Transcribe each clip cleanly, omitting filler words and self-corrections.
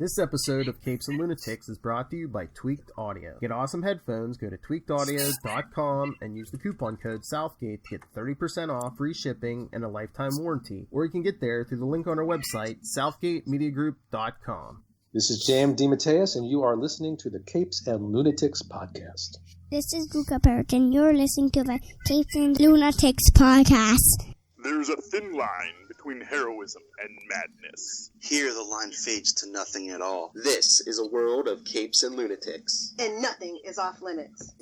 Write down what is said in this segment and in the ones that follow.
This episode of Capes and Lunatics is brought to you by Tweaked Audio. Get awesome headphones, go to tweakedaudio.com and use the coupon code Southgate to get 30% off, free shipping, and a lifetime warranty. Or you can get there through the link on our website, southgatemediagroup.com. This is Jam DeMatteis, and you are listening to the Capes and Lunatics podcast. This is Perich, and you're listening to the Capes and Lunatics podcast. There's a thin line between heroism and madness. Here the line fades to nothing at all. This is a world of capes and lunatics. And nothing is off limits.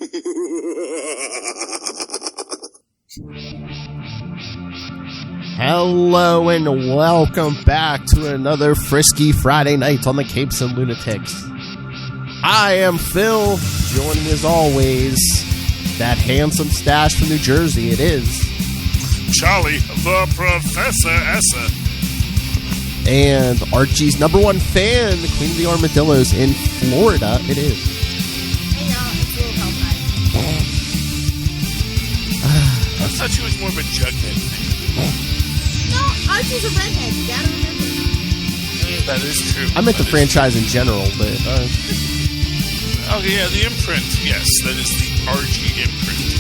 Hello and welcome back to another frisky Friday night on the Capes and Lunatics. I am Phil, joining as always, that handsome stash from New Jersey. It is Charlie, the Professor Essa. And Archie's number one fan, the Queen of the Armadillos in Florida. It is. Hey y'all, it's Little Hellfire. I thought she was more of a jughead. No, Archie's a redhead, you gotta remember. That is true. I meant the franchise in general, but... Oh yeah, the imprint. Yes, that is the Archie imprint.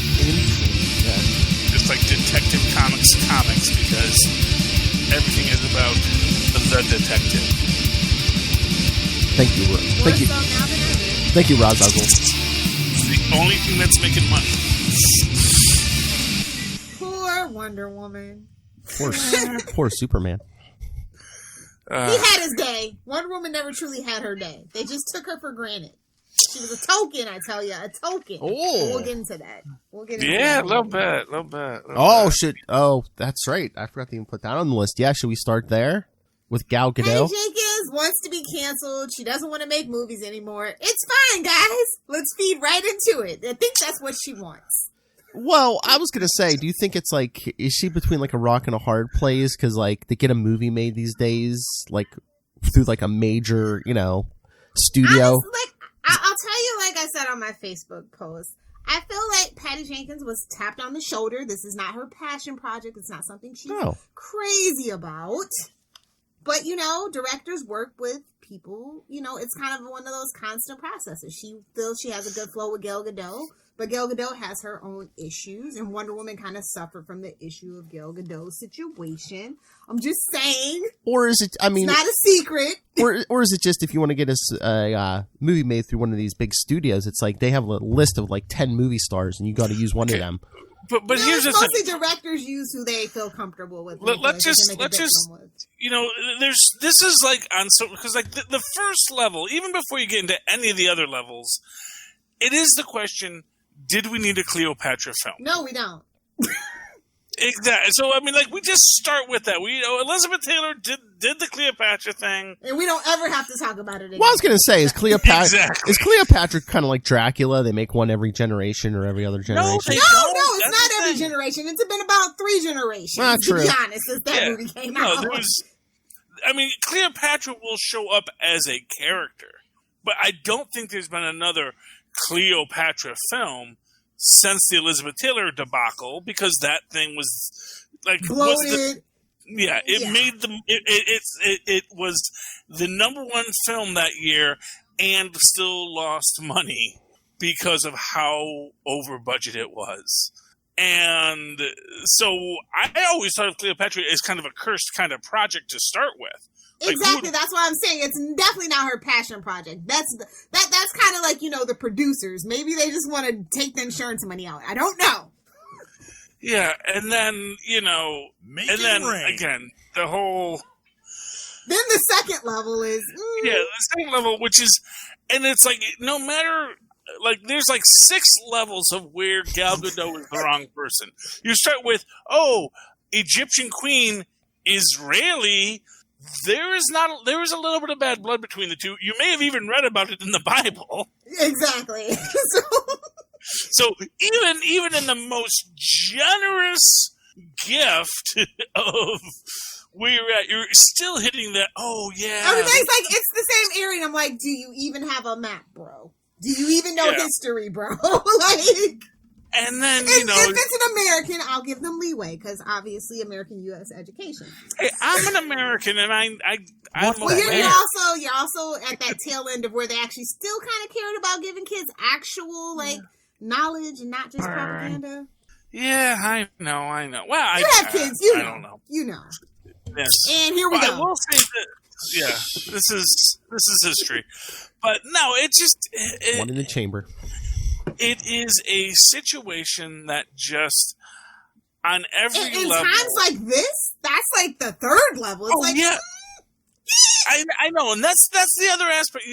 Yeah. Just like Detective Comics, because everything is about the detective. Thank you, thank you. So now than ever. Thank you, Razazel. It's the only thing that's making money. Poor Wonder Woman. Poor Superman. He had his day. Wonder Woman never truly had her day. They just took her for granted. She was a token, I tell you, a token. Oh. We'll get into that. Yeah, a little bit. Oh, shit. Oh, that's right. I forgot to even put that on the list. Yeah, should we start there? With Gal Gadot? Patty Jenkins wants to be canceled. She doesn't want to make movies anymore. It's fine, guys. Let's feed right into it. I think that's what she wants. Well, I was going to say, do you think it's like, is she between like a rock and a hard place? Because like, to get a movie made these days, like, through like a major, studio. I'll tell you, like I said on my Facebook post, I feel like Patty Jenkins was tapped on the shoulder. This is not her passion project. It's not something she's crazy about. But, directors work with people. It's kind of one of those constant processes. She feels she has a good flow with Gal Gadot, but Gal Gadot has her own issues, and Wonder Woman kind of suffered from the issue of Gal Gadot's situation. I'm just saying. Or is it, it's not a secret. Or is it just if you want to get a movie made through one of these big studios, it's like they have a list of like 10 movie stars, and you got to use one of them. But here's the thing. Mostly directors use who they feel comfortable with. Let's just this is like on so because like the first level, even before you get into any of the other levels, it is the question: did we need a Cleopatra film? No, we don't. Exactly. So I mean, like we just start with that. Elizabeth Taylor did the Cleopatra thing, and we don't ever have to talk about it again. Well, I was going to say, is Cleopatra kind of like Dracula? They make one every generation or every other generation. No, it's not every generation. It's been about 3 generations. To be honest, since that movie came out. Cleopatra will show up as a character, but I don't think there's been another Cleopatra film since the Elizabeth Taylor debacle, because that thing was like bloated. It was the number one film that year and still lost money because of how over budget it was. And so I always thought of Cleopatra as kind of a cursed kind of project to start with. Exactly. That's why I'm saying it's definitely not her passion project. That's kind of like, the producers. Maybe they just want to take the insurance money out. I don't know. Yeah, and then, again, the whole... Then the second level is... Yeah, the second level, which is... And it's like, no matter... Like, there's like 6 levels of where Gal Gadot is the wrong person. You start with, Egyptian queen, Israeli... There is a little bit of bad blood between the two. You may have even read about it in the Bible. Exactly. So even in the most generous gift of where you're at, you're still hitting that. Oh yeah. Everybody's like, it's the same area. I'm like, do you even have a map, bro? Do you even know history, bro? Like. And then, if it's an American, I'll give them leeway because obviously American U.S. education. Hey, I'm an American, and I'm you're also at that tail end of where they actually still kind of cared about giving kids actual knowledge and not just propaganda. Yeah, I know. Well, you have kids, I don't know. You know. Yes. And here we go. I will say that. This is history, but no, it just one in the chamber. It is a situation that just on every in level. Times like this, that's like the third level. It's yeah. I know, and that's the other aspect.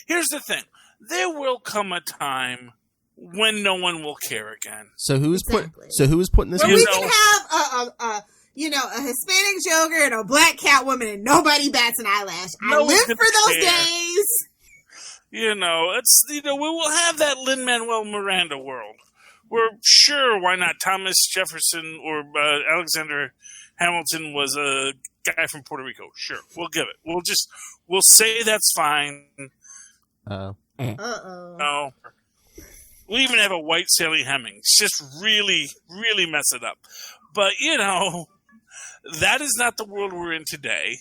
Here's the thing: there will come a time when no one will care again. So who's putting this? We can have a Hispanic Joker and a black Catwoman, and nobody bats an eyelash. I live for those days. We will have that Lin-Manuel Miranda world. We're sure, why not? Thomas Jefferson or Alexander Hamilton was a guy from Puerto Rico. Sure, we'll give it. We'll say that's fine. Uh-oh. No. We'll even have a white Sally Hemings. Just really, really mess it up. But, that is not the world we're in today.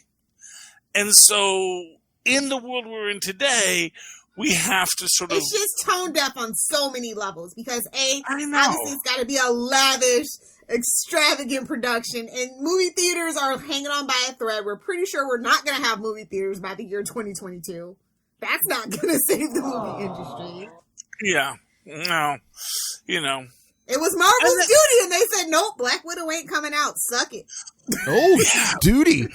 And so, in the world we're in today, we have to sort of... It's just toned up on so many levels because, obviously it's got to be a lavish, extravagant production, and movie theaters are hanging on by a thread. We're pretty sure we're not going to have movie theaters by the year 2022. That's not going to save the movie industry. Yeah. No. It was Marvel's duty, and they said, nope, Black Widow ain't coming out. Suck it. Oh, duty.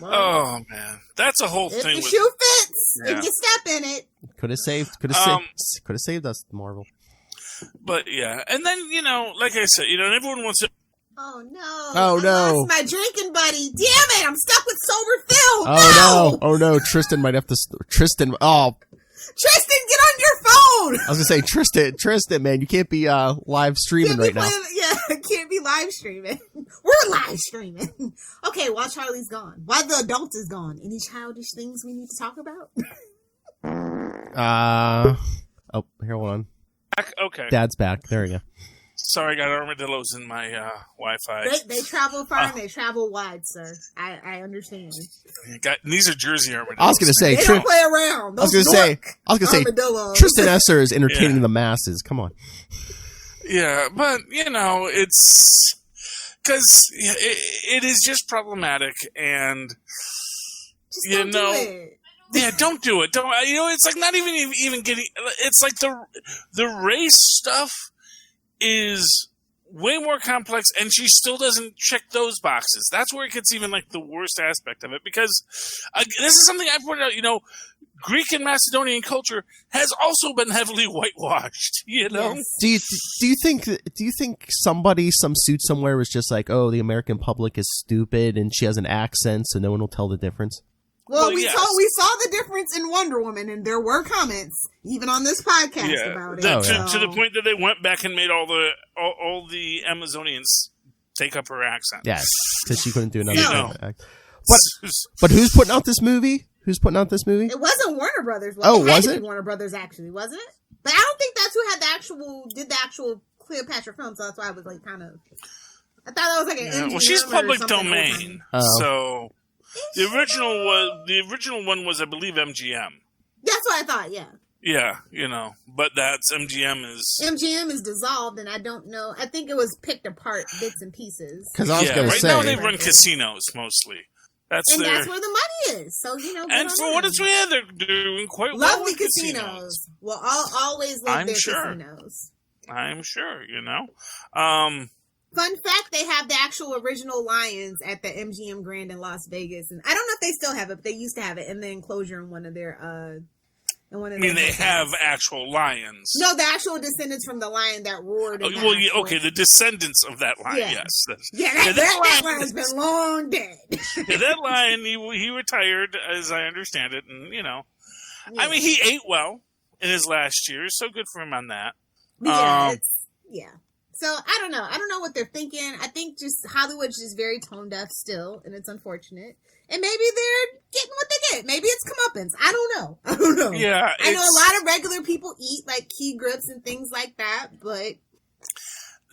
Oh, man. That's a whole thing. If the shoe fits, if you step in it. Could have saved us, Marvel. But, yeah. And then, like I said, and everyone wants to... Oh, no. Oh, no. I lost my drinking buddy. Damn it, I'm stuck with sober Phil. Oh, no. Tristan might have to... Tristan, get on your phone! I was going to say, Tristan, man, you can't be live streaming right now. Can't be live streaming. We're live streaming. Okay, while Charlie's gone. While the adult is gone. Any childish things we need to talk about? Here, hold on. Okay. Dad's back. There we go. Sorry, I got armadillos in my Wi-Fi. They travel far and they travel wide, sir. I understand. These are Jersey armadillos. I was going to say... They don't play around. I was going to say, Tristan Esser is entertaining the masses. Come on. Yeah, but, it's... Because it is just problematic, and... Just don't do it. Yeah, don't do it. Don't. It's like not even getting... It's like the race stuff is way more complex, and she still doesn't check those boxes. That's where it gets even like the worst aspect of it, because this is something I pointed out. Greek and Macedonian culture has also been heavily whitewashed. Yes. Do you think some suit somewhere was just like, oh, the American public is stupid and she has an accent, so no one will tell the difference? Well, we saw the difference in Wonder Woman, and there were comments even on this podcast about it. To the point that they went back and made all the Amazonians take up her accent. Yes, because she couldn't do another accent. But who's putting out this movie? Who's putting out this movie? It wasn't Warner Brothers. Was it? Warner Brothers, actually, wasn't it? But I don't think that's who had did the actual Cleopatra film. So that's why I was like kind of. I thought that was like an. Well, she's public domain, so the original one was, I believe, MGM. That's what I thought. Yeah. Yeah, but that's MGM is dissolved, and I don't know. I think it was picked apart bits and pieces. Because I was going to say, now they run casinos mostly. That's where the money is. So and for what it's worth, they're doing quite well. Lovely casinos. Well, I'll always love their casinos. I'm sure. Fun fact: they have the actual original lions at the MGM Grand in Las Vegas, and I don't know if they still have it, but they used to have it in the enclosure in one of their. They have actual lions. No, the actual descendants from the lion that roared. The descendants of that lion, yes. That lion's been long dead. That lion, he retired, as I understand it, and, I mean, he ate well in his last years, so good for him on that. So, I don't know. I don't know what they're thinking. I think just Hollywood's just very tone deaf still, and it's unfortunate. And maybe they're getting what they get. Maybe it's muffins. I don't know. Yeah, I know a lot of regular people eat like key grips and things like that, but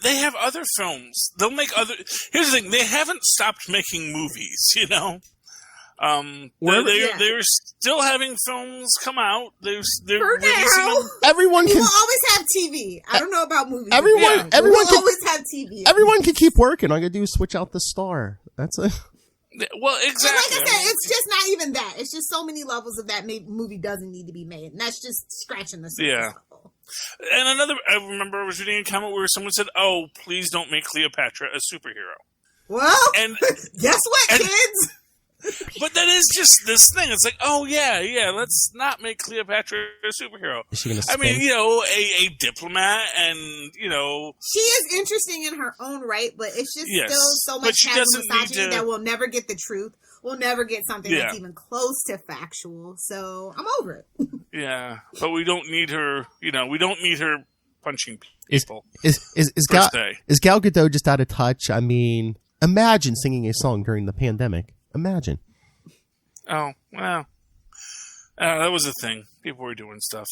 they have other films. They'll make other. Here's the thing: they haven't stopped making movies. You know, they're still having films come out. They're releasing them. Everyone will can always have TV. I don't know about movies. Everyone can always have TV. Everyone can keep working. All I gotta do is switch out the star. That's it. Well, exactly. And like I said, it's just not even that. It's just so many levels of that movie doesn't need to be made, and that's just scratching the surface level. And I remember I was reading a comment where someone said, "Oh, please don't make Cleopatra a superhero." Well, and guess what, kids? But that is just this thing. It's like, oh yeah, let's not make Cleopatra a superhero. Is she gonna I mean, a diplomat, and she is interesting in her own right, but it's just still so much misogyny that we'll never get the truth. We'll never get something that's even close to factual. So I'm over it. Yeah, but we don't need her. We don't need her punching people. Is Gal Gadot just out of touch? I mean, imagine singing a song during the pandemic. Imagine. Oh, well. That was a thing. People were doing stuff.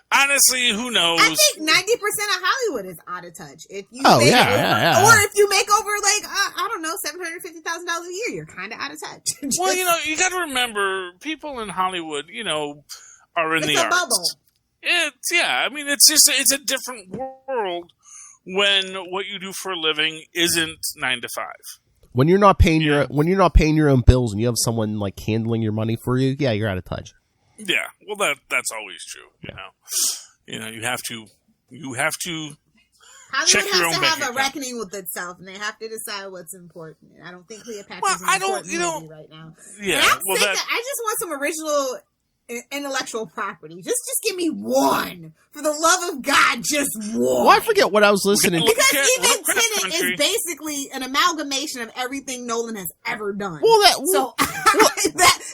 Honestly, who knows? I think 90% of Hollywood is out of touch. If you Or if you make over, I don't know, $750,000 a year, you're kind of out of touch. Well, you got to remember, people in Hollywood, are in the arts. Bubble. It's a different world when what you do for a living isn't 9 to 5. When you're not paying your own bills and you have someone like handling your money for you, you're out of touch. Yeah, well, that's always true. You have to check your own bank account. Hollywood has to have a reckoning with itself, and they have to decide what's important. I don't think Cleopatra's an important movie right now. Yeah, I just want some original intellectual property. Just give me one. For the love of God, just one. Well, I forget what I was listening to. Because even Tenet is basically an amalgamation of everything Nolan has ever done. That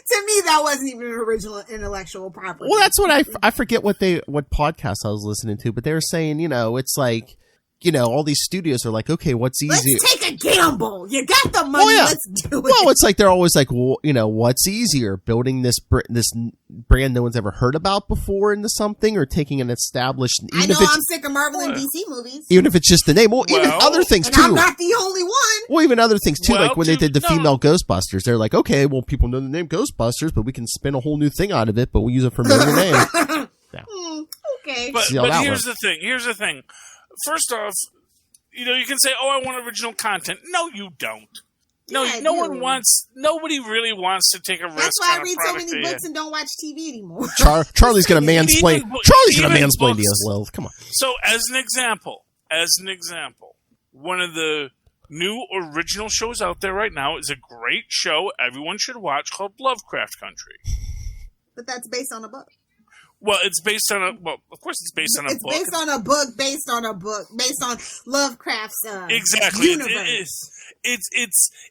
to me, that wasn't even an original intellectual property. Well, that's what I forget what podcast I was listening to, but they were saying, it's like, all these studios are like, okay, what's easier? Let's take a gamble. You got the money. Let's do it. Well, it's like they're always like, well, what's easier, building this brand no one's ever heard about before into something, or taking an established. I know I'm sick of Marvel and DC movies. Even if it's just the name. Well, even other things too. I'm not the only one. Well, even other things too, like when they did the female Ghostbusters, they're like, okay, well, people know the name Ghostbusters, but we can spin a whole new thing out of it, but we'll use a familiar name. Okay, but here's the thing. First off, you can say, "Oh, I want original content." No, you don't. Nobody really wants to take a risk. That's why I read so many books and don't watch TV anymore. Charlie's going to mansplain. Charlie's going to mansplain to you as well. Come on. So, as an example, one of the new original shows out there right now is a great show everyone should watch called Lovecraft Country. But that's based on a book. Well, it's based on of course it's based on a book. It's based on a book, based on Lovecraft's exactly. universe. It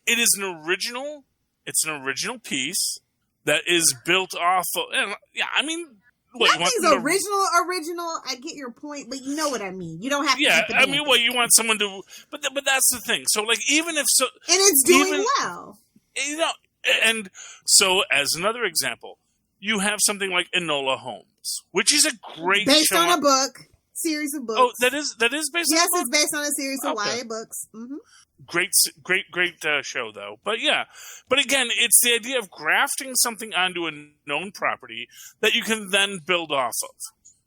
is an original. It's an original piece that is built off of. Nothing's original. I get your point, but you know what I mean. You don't have to. Yeah, you want someone to, but that's the thing. So, even if so, and it's doing well. And so as another example, you have something like Enola Holmes, which is a great based show on a book, series of books. Oh, that is based on a book? Yes, it's based on a series of YA books. Mm-hmm. Great show, though. But again, it's the idea of grafting something onto a known property that you can then build off of.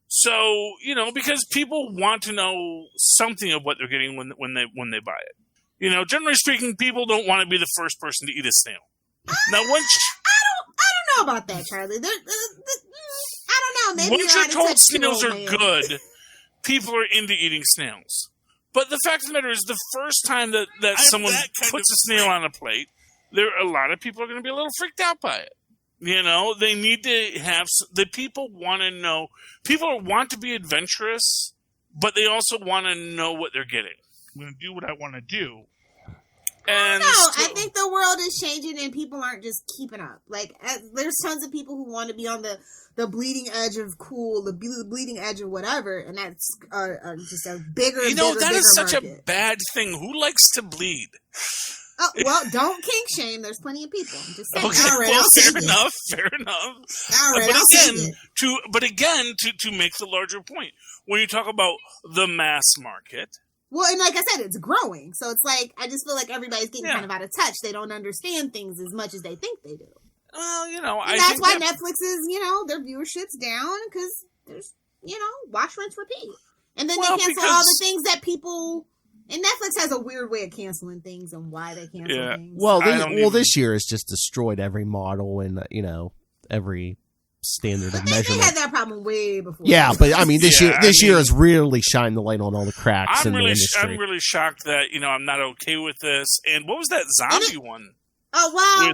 So, because people want to know something of what they're getting when they buy it. Generally speaking, people don't want to be the first person to eat a snail. Now, once I don't know about that, Charlie. I don't know. Maybe once you're told snails are good, people are into eating snails. But the fact of the matter is, the first time that someone puts a snail on a plate, a lot of people are going to be a little freaked out by it. They need to have the people want to know. People want to be adventurous, but they also want to know what they're getting. I'm going to do what I want to do. And I think the world is changing and people aren't just keeping up. There's tons of people who want to be on the bleeding edge of cool, the bleeding edge of whatever, and that's just a bigger, that is such market. a bad thing. Who likes to bleed? Oh, well, don't kink shame. There's plenty of people. I'm just saying. Okay, All right, well, fair enough. All right, but again, to make the larger point, when you talk about the mass market. Well, and like I said, it's growing. So it's like, I just feel like everybody's getting kind of out of touch. They don't understand things as much as they think they do. Well, and that's why Netflix is, their viewership's down because there's, watch, rinse, repeat. And then they cancel all the things that people... And Netflix has a weird way of canceling things and why they cancel things. Well, this year has just destroyed every model and, every standard of measurement. They had that problem way before. Yeah, but I mean, this year has really shined the light on all the cracks in the industry. I'm really shocked that, I'm not okay with this. And what was that zombie one? Oh, wow.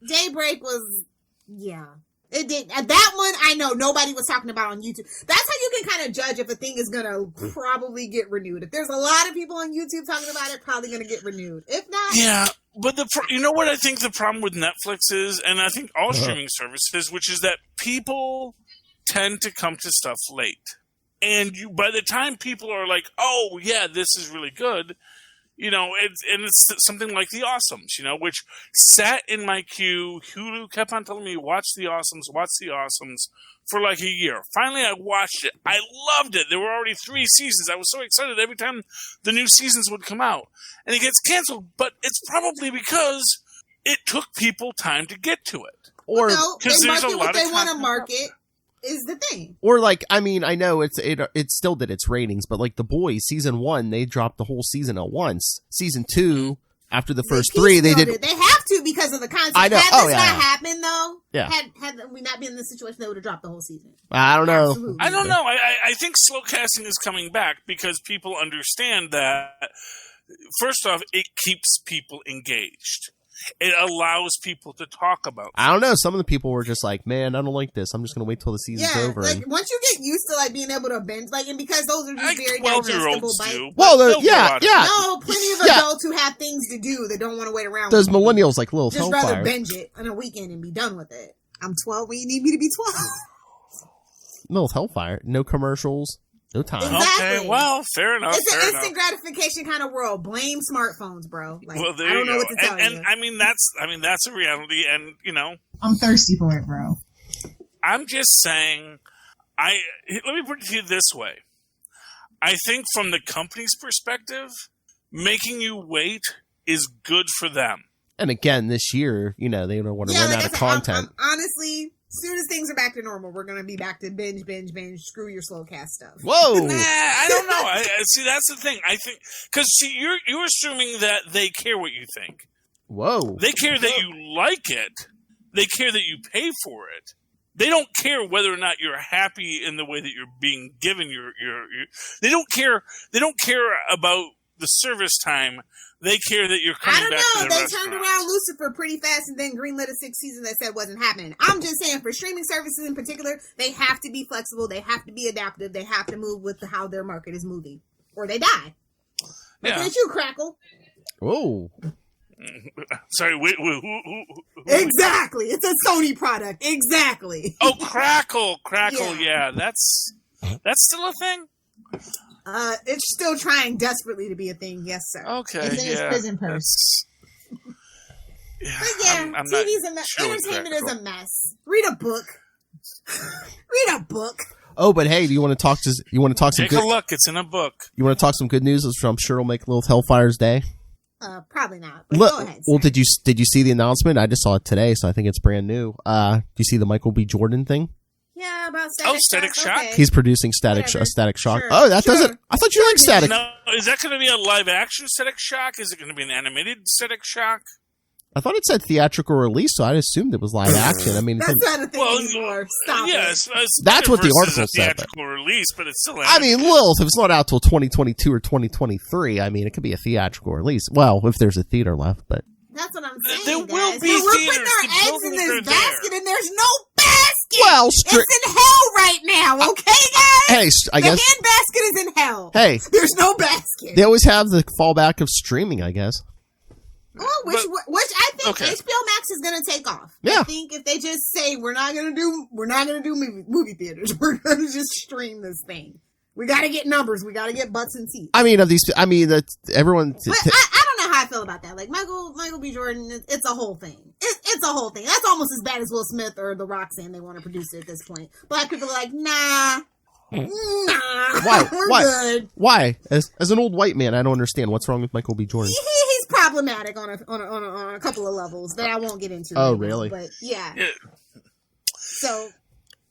Daybreak was, yeah. It did. That one, I know nobody was talking about on YouTube. That's how you can kind of judge if a thing is going to probably get renewed. If there's a lot of people on YouTube talking about it, probably going to get renewed. If not... Yeah, but you know what I think the problem with Netflix is, and I think all streaming services, which is that people tend to come to stuff late. And by the time people are like, oh, yeah, this is really good... it's something like The Awesomes, which sat in my queue. Hulu kept on telling me, watch The Awesomes for like a year. Finally, I watched it. I loved it. There were already 3 seasons. I was so excited every time the new seasons would come out. And it gets canceled, but it's probably because it took people time to get to it. Or because there's a lot what they want to market. Is the thing. Or I know it still did its ratings, but like The Boys season 1, they dropped the whole season at once. Season 2, after the first 3, they did. They have to because of the concept. I know. Had this not happened though, had we not been in this situation, they would have dropped the whole season. I don't know. Absolutely. I don't know. I think slow casting is coming back because people understand that. First off, it keeps people engaged. It allows people to talk about things. I don't know. Some of the people were just like, man, I don't like this. I'm just going to wait till the season's over. Like, once you get used to, being able to binge, and because those are just very digestible bites. Well, No, plenty of adults who have things to do that don't want to wait around. Those millennials like Little Just Hellfire. rather binge it on a weekend and be done with it. I'm 12 when you need me to be 12. Little Hellfire. No commercials. No time. Exactly. Okay, well, fair enough. It's an instant gratification kind of world. Blame smartphones, bro. I don't know what to tell you. And that's a reality. And I'm thirsty for it, bro. I'm just saying. Let me put it to you this way. I think from the company's perspective, making you wait is good for them. And again, this year, they don't want to run out of content. Honestly. As soon as things are back to normal, we're going to be back to binge, screw your slow cast stuff. Whoa! Nah, I don't know. I see, that's the thing. I think, because you're assuming that they care what you think. Whoa. They care that you like it. They care that you pay for it. They don't care whether or not you're happy in the way that you're being given your they don't care about the service time. They care that you're coming back to the They turned around Lucifer pretty fast and then greenlit a 6th season that said wasn't happening. I'm just saying, for streaming services in particular, they have to be flexible. They have to be adaptive. They have to move with how their market is moving, or they die. Look at you, Crackle. Whoa. Sorry, who? Exactly. It's a Sony product. Exactly. Oh, Crackle. Yeah, that's still a thing? It's still trying desperately to be a thing. Yes, sir. Okay, it's in his prison purse. But yeah, TV's a mess. Entertainment is a mess. Read a book. Read a book. Oh, but hey, do you want to talk some Take a look. It's in a book. You want to talk some good news, which I'm sure will make Little Hellfire's day? Probably not. But go ahead. Well, did you see the announcement? I just saw it today, so I think it's brand new. Do you see the Michael B. Jordan thing? Yeah, about Static Shock. Okay. He's producing Static Shock. Sure. Oh, that doesn't. I thought you liked Static. No, is that going to be a live action Static Shock? Is it going to be an animated Static Shock? I thought it said theatrical release, so I assumed it was live action. I mean, that's not a thing anymore. Stop it. That's what the article said. Theatrical release, but it's still. I mean, Lilith, if it's not out till 2022 or 2023, I mean, it could be a theatrical release. Well, if there's a theater left, but that's what I'm saying. There will be theaters. We're putting our eggs in this basket, and there's no basket. Well, it's in hell right now. Okay, guys. Hey, I guess the hand basket is in hell. Hey, there's no basket. They always have the fallback of streaming, I guess. Oh, which I think HBO Max is going to take off. Yeah. I think if they just say we're not going to do movie theaters, we're going to just stream this thing. We got to get numbers. We got to get butts and seats. I mean, that everyone. But I don't how I feel about that. Like Michael B. Jordan, it's a whole thing. It's a whole thing. That's almost as bad as Will Smith or The Rock saying they want to produce it at this point. Black people are like, nah. Why? Good. Why? As an old white man, I don't understand what's wrong with Michael B. Jordan. He's problematic on a couple of levels that I won't get into. Oh, right really? Now, but yeah. So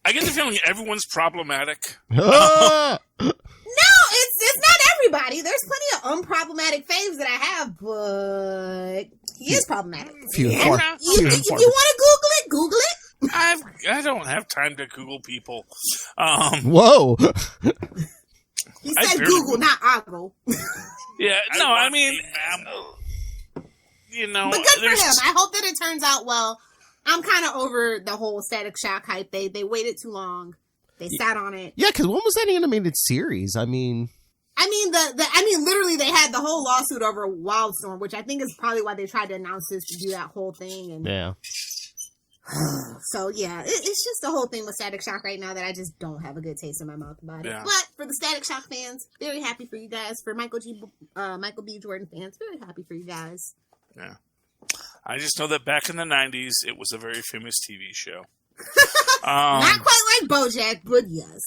I get the feeling everyone's problematic. No, it's not everybody. There's plenty of unproblematic faves that I have, but he is problematic. If you want to Google it. I don't have time to Google people. Whoa. He said Google, not Ogle. Yeah, no, I mean, you know. But good for him. I hope that it turns out well. I'm kind of over the whole Static Shock hype. They waited too long. They sat on it. Yeah, because when was that animated series? I mean, literally, they had the whole lawsuit over Wildstorm, which I think is probably why they tried to announce this to do that whole thing. And yeah. So yeah, it's just the whole thing with Static Shock right now that I just don't have a good taste in my mouth about it. But for the Static Shock fans, very happy for you guys. For Michael B. Jordan fans, very happy for you guys. Yeah, I just know that back in the 90s, it was a very famous TV show. Not quite like BoJack, but yes.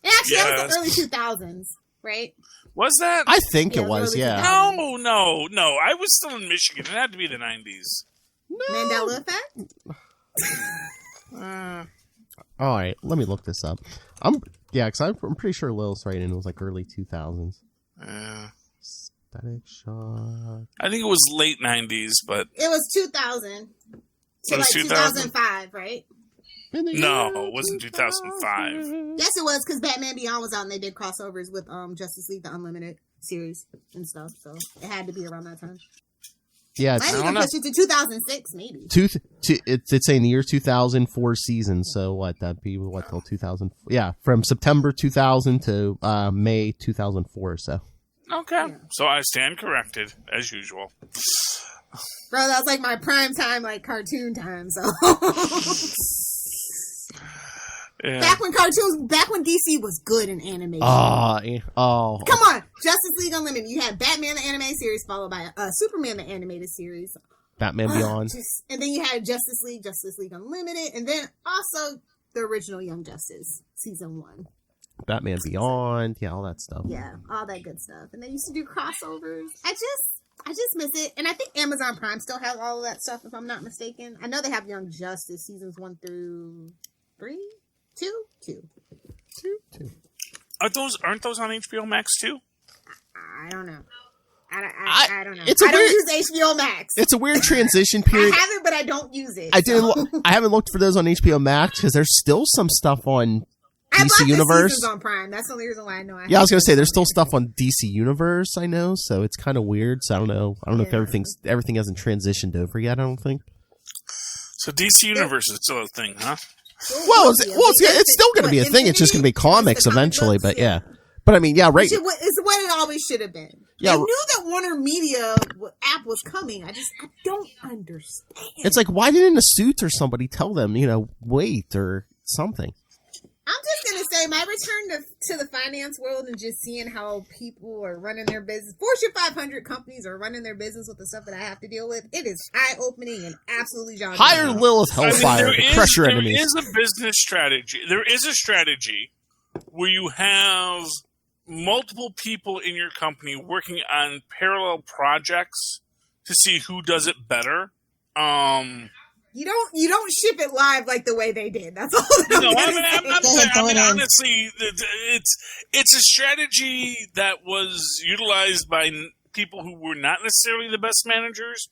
Actually, that was the early 2000s, right? Was that? I think it was, yeah. No. I was still in Michigan. It had to be the 90s. No. Mandela effect? All right, let me look this up. Because I'm pretty sure Lil's right, and it was like early 2000s. Static Shock. I think it was late 90s, but it was 2000 to like 2005, right? No, it wasn't 2005. Yes, it was because Batman Beyond was out, and they did crossovers with Justice League the Unlimited series and stuff. So it had to be around that time. Yeah, I even pushed it to 2006, maybe. It's saying the year 2004 season. So what? That'd be till 2000? Yeah, from September 2000 to May 2004. So. Okay, yeah. So I stand corrected as usual. Bro, that was like my prime time, like cartoon time. So. Yeah. Back when DC was good in animation. Oh. Come on, Justice League Unlimited. You had Batman the animated series followed by Superman the animated series. Batman Beyond. And then you had Justice League Unlimited, and then also the original Young Justice season 1. Batman Beyond, yeah, all that stuff. Yeah, all that good stuff. And they used to do crossovers. I just miss it. And I think Amazon Prime still has all of that stuff, if I'm not mistaken. I know they have Young Justice seasons 1 through 3. Two. Aren't those on HBO Max too? I don't know. I don't know. I don't use HBO Max. It's a weird transition period. I have it, but I don't use it. I haven't looked for those on HBO Max because there's still some stuff on DC Universe. On Prime. That's the only reason why I know. I was gonna say there's still stuff on DC Universe. I know, so it's kind of weird. So I don't know. If everything hasn't transitioned over yet. I don't think. So DC Universe is still a thing, huh? Well, it's still going to be a thing. It's just going to be comics eventually, but yeah. But I mean, yeah, right. It's what it always should have been. Yeah, I knew that Warner Media app was coming. I don't understand. It's like, why didn't a suit or somebody tell them, wait or something? I'm just going to say my return to the finance world and just seeing how people are running their business. Fortune 500 companies are running their business with the stuff that I have to deal with. It is eye-opening and absolutely jaw-dropping. Hire Lilith Hellfire to crush your enemies. There is a business strategy. There is a strategy where you have multiple people in your company working on parallel projects to see who does it better. You don't ship it live like the way they did. That's all. Honestly, it's a strategy that was utilized by people who were not necessarily the best managers,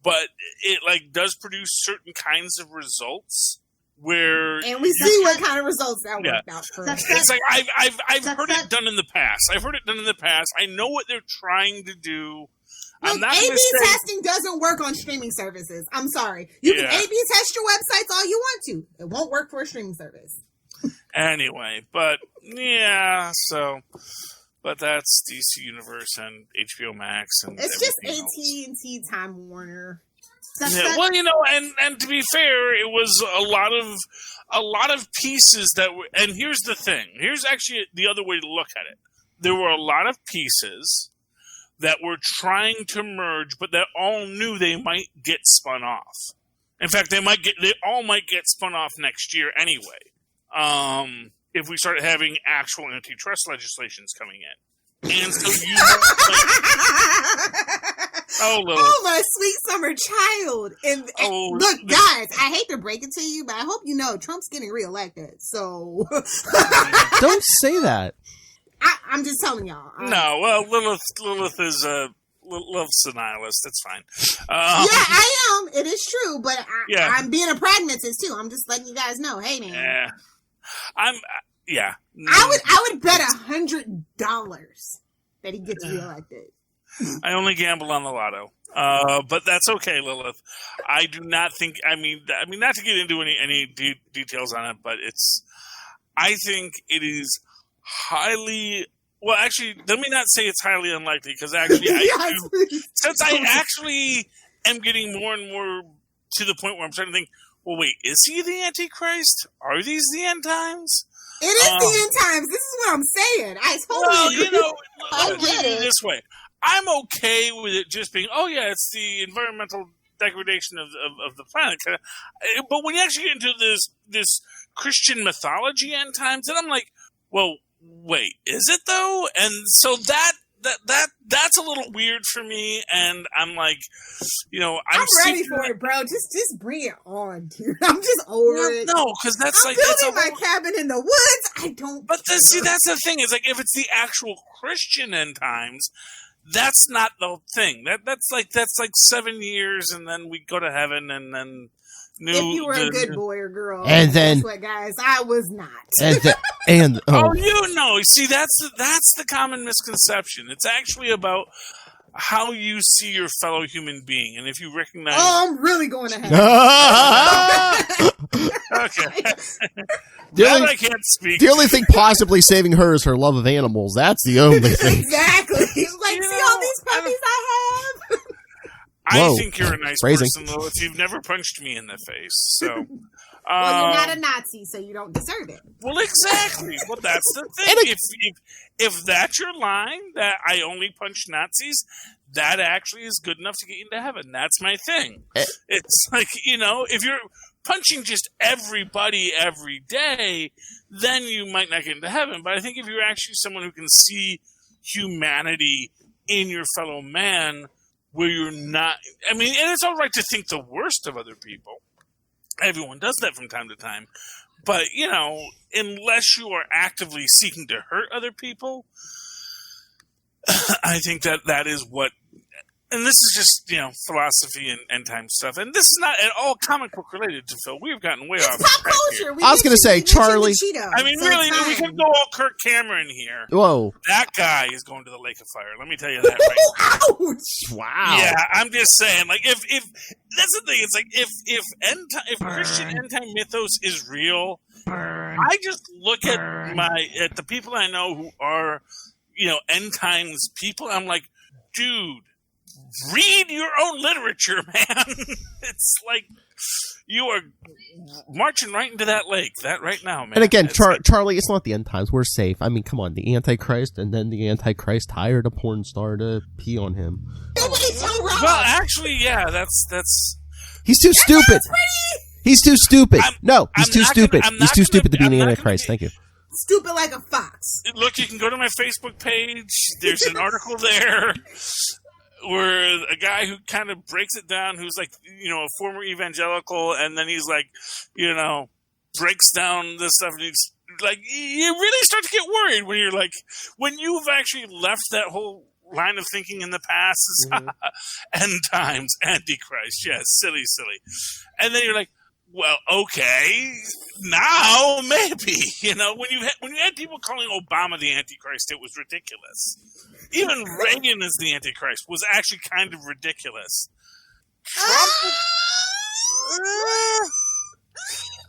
but it does produce certain kinds of results and we see what kind of results that worked out for us. It's like I've heard it done in the past. I know what they're trying to do. Look, A/B testing doesn't work on streaming services. I'm sorry. You can A/B test your websites all you want to. It won't work for a streaming service. Anyway, but that's DC Universe and HBO Max and it's just AT&T, Time Warner. Well, and to be fair, it was a lot of pieces that were. And here's the thing. Here's actually the other way to look at it. There were a lot of pieces that were trying to merge, but that all knew they might get spun off. In fact, they all might get spun off next year anyway. If we start having actual antitrust legislations coming in. And so you oh, my sweet summer child. And look, guys, I hate to break it to you, but I hope you know Trump's getting reelected. So don't say that. I'm just telling y'all. No, well, Lilith is Lilith's a nihilist. That's fine. Yeah, I am. It is true, but I'm being a pragmatist too. I'm just letting you guys know. Hey, man. Yeah. I would bet $100 that he gets reelected. I only gamble on the lotto. But that's okay, Lilith. I do not think. I mean, not to get into any details on it, but I think it is highly. Well, actually, let me not say it's highly unlikely, because actually, since I actually am getting more and more to the point where I'm starting to think, well, wait, is he the Antichrist? Are these the end times? It is the end times. This is what I'm saying. I totally agree. I'll put it this way. I'm okay with it just being, oh yeah, it's the environmental degradation of the planet. But when you actually get into this Christian mythology end times, then I'm like, well, wait, is it though? And so that's a little weird for me, and I'm like, I'm ready for it, bro. Just bring it on, dude. I'm just over it. No, because that's I'm building my cabin in the woods. I don't. But see, that's the thing. Is like, if it's the actual Christian end times, that's not the thing. That's like 7 years, and then we go to heaven, and then. If you were a good boy or girl, and then guess what, guys, I was not. See, that's the common misconception. It's actually about how you see your fellow human being, and if you recognize. Oh, I'm really going to heaven. Okay. I can't speak. The only thing possibly saving her is her love of animals. That's the only thing. Exactly. Like, see all these puppies I have. I think you're a nice person, though, if you've never punched me in the face. So, well, you're not a Nazi, so you don't deserve it. Well, exactly. Well, that's the thing. If that's your line, that I only punch Nazis, that actually is good enough to get you into heaven. That's my thing. It's like, if you're punching just everybody every day, then you might not get into heaven. But I think if you're actually someone who can see humanity in your fellow man, where you're not, and it's all right to think the worst of other people. Everyone does that from time to time. But, unless you are actively seeking to hurt other people, I think that is what, and this is just, philosophy and end time stuff. And this is not at all comic book related to Phil. We've gotten way off. It's pop culture. I was going to say, Charlie. Really, we can go all Kirk Cameron here. Whoa. That guy is going to the lake of fire. Let me tell you that right now. Ouch. Wow. Yeah, I'm just saying, like, if that's the thing, it's like, if Christian end time mythos is real, I just look at the people I know who are, end times people, I'm like, dude, read your own literature, man. It's like you are marching right into that lake, that right now, man. And again, Charlie, it's not the end times. We're safe. The Antichrist, and then the Antichrist hired a porn star to pee on him. Well, actually, yeah, that's. He's too stupid. He's too stupid. He's too stupid. He's too stupid to be the Antichrist. Thank you. Stupid like a fox. Look, you can go to my Facebook page. There's an article there where a guy who kind of breaks it down, who's like, a former evangelical, and then he's like, breaks down this stuff, and he's like, you really start to get worried when you're like, when you've actually left that whole line of thinking in the past, end times, Antichrist, yes, silly. And then you're like, well, okay, now maybe, when you had people calling Obama the Antichrist, it was ridiculous. Even Reagan as the Antichrist was actually kind of ridiculous. Trump,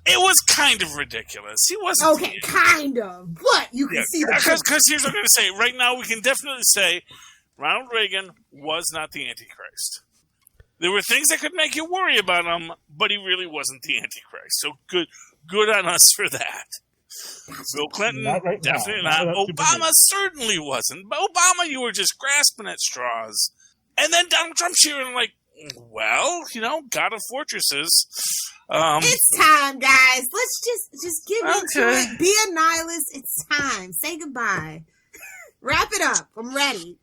it was kind of ridiculous. He wasn't. Okay, kind of, but you can see the because here's what I'm going to say. Right now, we can definitely say Ronald Reagan was not the Antichrist. There were things that could make you worry about him, but he really wasn't the Antichrist. So good on us for that. Bill Clinton, Not right now. definitely Not not. up to Obama date. certainly wasn't. But Obama, you were just grasping at straws. And then Donald Trump's here and like, well, God of Fortresses. It's time, guys. Let's just get into Okay. it. Be a nihilist. It's time. Say goodbye. Wrap it up. I'm ready.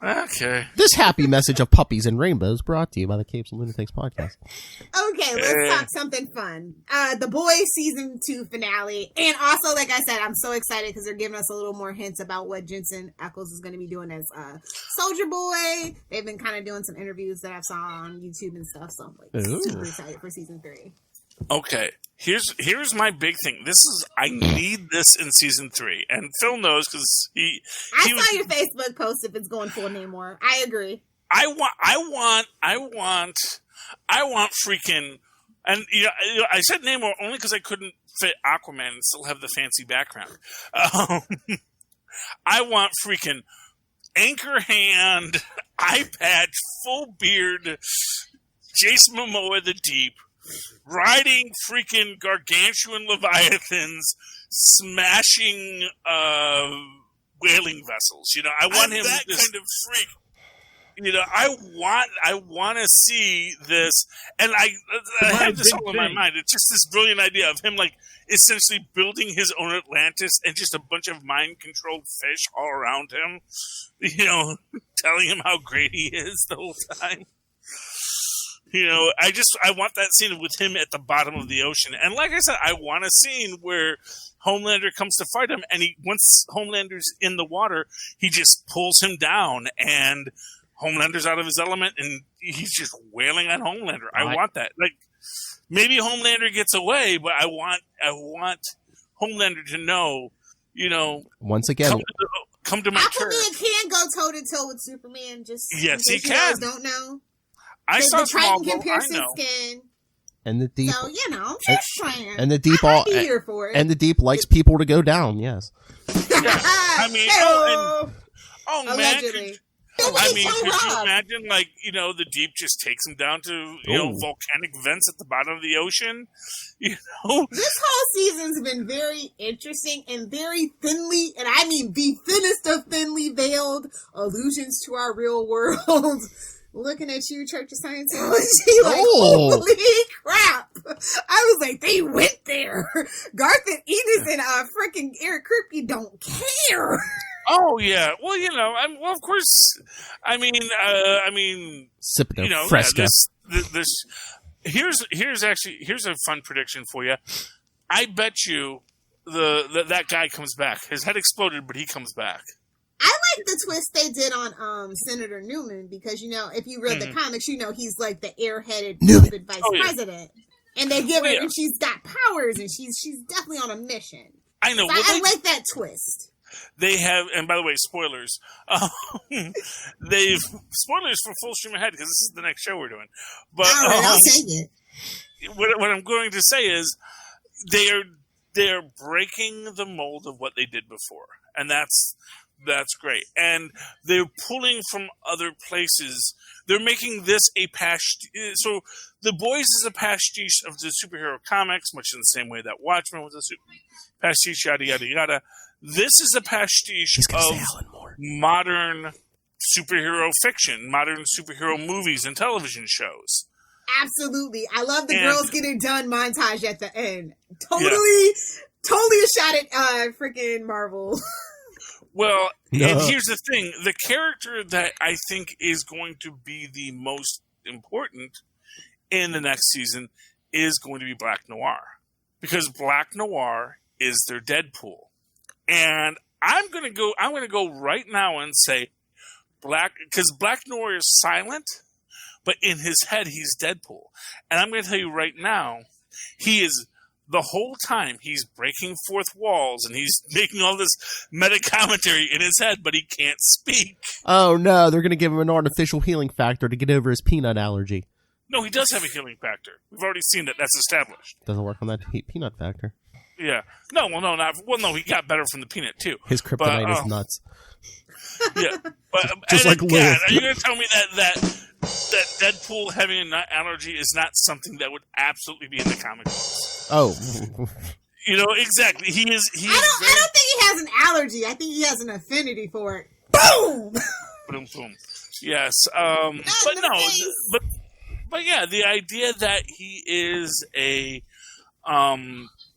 Okay. This happy message of puppies and rainbows brought to you by the Capes and Lunatics podcast. Okay, let's talk something fun. The Boys season 2 finale. And also, like I said, I'm so excited because they're giving us a little more hints about what Jensen Ackles is going to be doing as Soldier Boy. They've been kind of doing some interviews that I saw on YouTube and stuff. So I'm like super excited for season 3. Okay. Here's my big thing. I need this in season 3, and Phil knows because I saw your Facebook post if it's going full Namor. I agree. I want freaking, and I said Namor only because I couldn't fit Aquaman and still have the fancy background. I want freaking anchor hand, eye patch, full beard, Jason Momoa the Deep, riding freaking gargantuan leviathans, smashing whaling vessels. I want him that kind of freak. I want to see this, and I have this all in my mind. It's just this brilliant idea of him, like, essentially building his own Atlantis and just a bunch of mind-controlled fish all around him, telling him how great he is the whole time. I want that scene with him at the bottom of the ocean. And like I said, I want a scene where Homelander comes to fight him, and once Homelander's in the water, he just pulls him down, and Homelander's out of his element, and he's just wailing on Homelander. I want that. Like, maybe Homelander gets away, but I want Homelander to know, once again, come to my church. Aquaman can go toe to toe with Superman. Just yes, in he case you can. guys don't know. I saw the Triton Smallville. can pierce I his know. skin. and the Deep, So just saying. and the Deep I'd be here for it. and the Deep likes people to go down. Yes. I mean, Allegedly. man, could you imagine, like, the Deep just takes him down to, volcanic vents at the bottom of the ocean? This whole season's been very interesting and very thinly, and I mean the thinnest of thinly veiled allusions to our real world. Looking at you, Church of Scientology, like, holy crap. I was like, they went there. Garth and Enos and freaking Eric Kripke don't care. Oh yeah, well of course. I mean, Sipping Fresca. Here's a fun prediction for you. I bet you that guy comes back. His head exploded, but he comes back. I like the twist they did on Senator Newman because if you read the comics, he's like the airheaded stupid vice president, and they give her and she's got powers and she's definitely on a mission. I know. So I like that twist. They have, and by the way, spoilers. Spoilers for Full Stream Ahead because this is the next show we're doing. But all right, I'll take it. What I'm going to say is they are breaking the mold of what they did before, and that's great. And they're pulling from other places. They're making this a pastiche. So The Boys is a pastiche of the superhero comics, much in the same way that Watchmen was a pastiche, yada, yada, yada. This is a pastiche of modern superhero fiction, modern superhero movies and television shows. Absolutely. I love the girls getting done montage at the end. Totally a shot at freaking Marvel. Well, and here's the thing. The character that I think is going to be the most important in the next season is going to be Black Noir. Because Black Noir is their Deadpool. And I'm going to go right now and say because Black Noir is silent, but in his head, he's Deadpool. And I'm going to tell you right now, he is, the whole time, he's breaking fourth walls and he's making all this meta commentary in his head, but he can't speak. Oh no, they're going to give him an artificial healing factor to get over his peanut allergy. No, he does have a healing factor. We've already seen that. That's established. Doesn't work on that peanut factor. Yeah. No, he got better from the peanut too. His kryptonite is nuts. Yeah. But just like Lewis. Are you going to tell me that Deadpool having a nut allergy is not something that would absolutely be in the comic books? Oh. Exactly. He is. I don't think he has an allergy. I think he has an affinity for it. Boom. Boom, boom. Yes. But no. But yeah, the idea that he is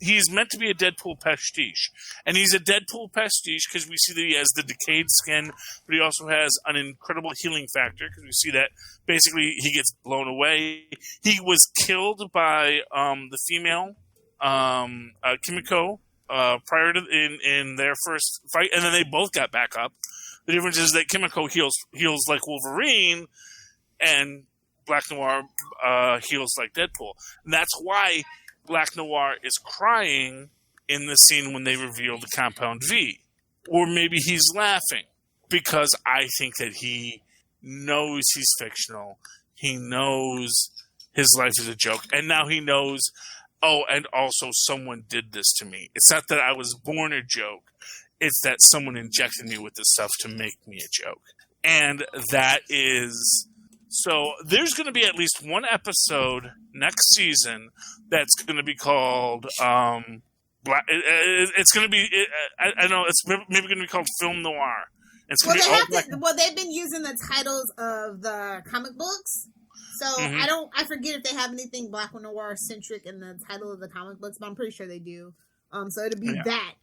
he's meant to be a Deadpool pastiche. And he's a Deadpool pastiche because we see that he has the decayed skin, but he also has an incredible healing factor because we see that basically he gets blown away. He was killed by the female Kimiko prior to in their first fight, and then they both got back up. The difference is that Kimiko heals like Wolverine, and Black Noir heals like Deadpool. And that's why Black Noir is crying in the scene when they reveal the Compound V. Or maybe he's laughing, because I think that he knows he's fictional. He knows his life is a joke. And now he knows, and also someone did this to me. It's not that I was born a joke. It's that someone injected me with this stuff to make me a joke. And that is... So there's going to be at least one episode next season that's going to be called it's going to be I know it's maybe going to be called Film Noir. It's going they've been using the titles of the comic books, so I forget if they have anything Black Noir centric in the title of the comic books, but I'm pretty sure they do. So it'll be that.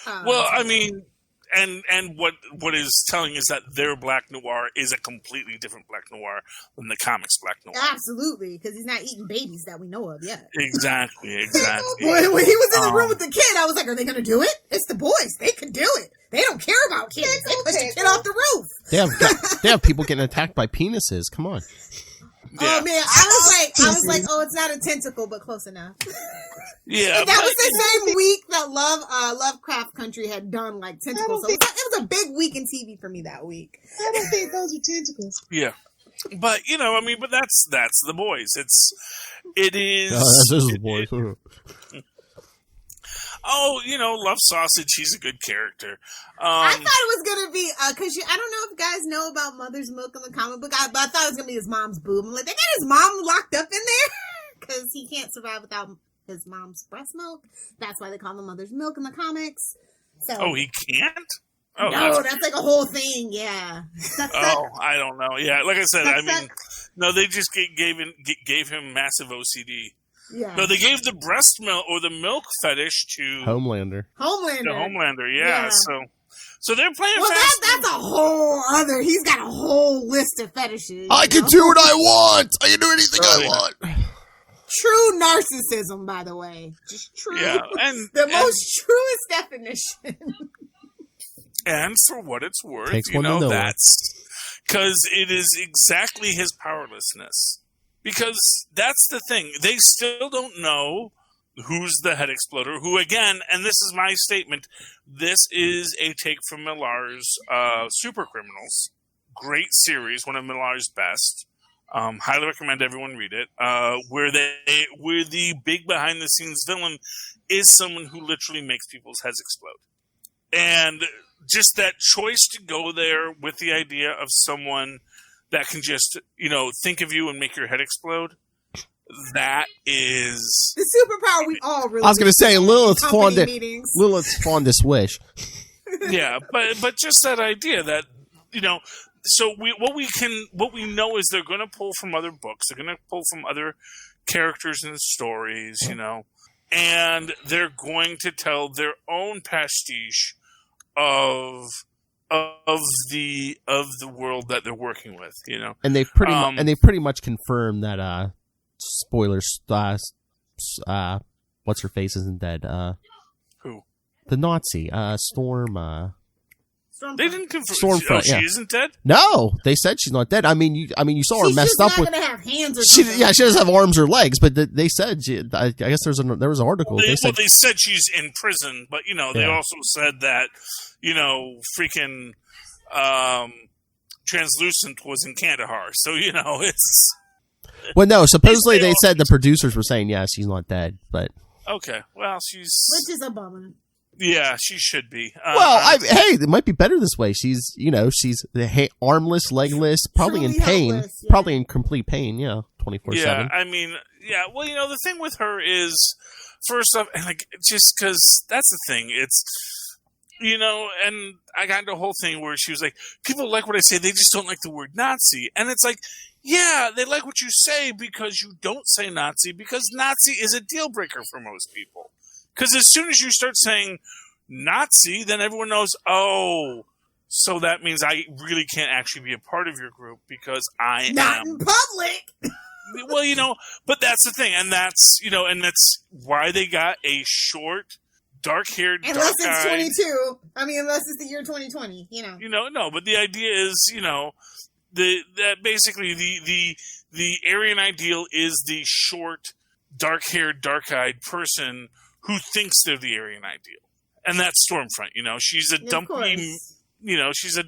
I mean. And what is telling is that their Black Noir is a completely different Black Noir than the comics Black Noir. Absolutely, because he's not eating babies that we know of yet. Exactly. when he was in the room with the kid, I was like, are they going to do it? It's the boys. They can do it. They don't care about kids. They push the kid off the roof. They have people getting attacked by penises. Come on. Yeah. Oh man, I was like, oh, it's not a tentacle, but close enough. Yeah, and that was the same week that Lovecraft Country had done like tentacles. So it was a big week in TV for me that week. I don't think those are tentacles. Yeah, but but that's the boys. It is. This is the boys. Love Sausage. He's a good character. I thought it was gonna be because I don't know if you guys know about Mother's Milk in the comic book, but I thought it was gonna be his mom's boob. I'm like, they got his mom locked up in there because he can't survive without his mom's breast milk. That's why they call him Mother's Milk in the comics. So, he can't? Oh, no, that's like a whole thing. Yeah. I don't know. Yeah, like I said, no, they just gave him massive OCD. Yeah. No, they gave the breast milk or the milk fetish to Homelander. To Homelander, yeah. So they're playing fast. That's a whole other. He's got a whole list of fetishes. I can do what I want. I can do anything I want. True narcissism, by the way. Just true. Yeah, and most truest definition. And for what it's worth, that's because it is exactly his powerlessness. Because that's the thing. They still don't know who's the head exploder, who again, and this is my statement, this is a take from Millar's Super Criminals. Great series, one of Millar's best. Highly recommend everyone read it. Where the big behind the scenes villain is someone who literally makes people's heads explode. And just that choice to go there with the idea of someone that can just, think of you and make your head explode. That is the superpower we all really. I was going to say Lilith's fondest wish. Yeah, but just that idea that so what we know is they're going to pull from other books. They're going to pull from other characters and stories, and they're going to tell their own pastiche of the world that they're working with, And they've pretty much confirmed that spoilers. What's her face isn't dead. Who? The Nazi. Storm. They didn't confirm. Stormfront, she isn't dead. No, they said she's not dead. I mean, you saw her messed up with. She's not gonna have hands or something. Yeah, she doesn't have arms or legs, but they said. I guess there was an article. They said she's in prison, but they also said that freaking Translucent was in Kandahar, so it's. Well, no. Supposedly they said the producers were saying she's not dead, but. Okay, well, she's. Which is a bummer. Yeah, she should be. Hey, it might be better this way. She's, armless, legless, probably in pain, probably in complete pain. 24/7. Yeah, I mean, well, the thing with her is, first off, and like, just because that's the thing. It's, and I got into a whole thing where she was like, people like what I say, they just don't like the word Nazi. And it's like, yeah, they like what you say because you don't say Nazi, because Nazi is a deal breaker for most people. Because as soon as you start saying Nazi, then everyone knows, oh, so that means I really can't actually be a part of your group because I am. Not in public! Well, but that's the thing. And that's, and that's why they got a short, dark-haired, unless dark-eyed. it's 22. I mean, unless it's the year 2020, No, but the idea is, that basically the Aryan ideal is the short, dark-haired, dark-eyed person who thinks they're the Aryan ideal. And that's Stormfront, she's a dumpy, she's a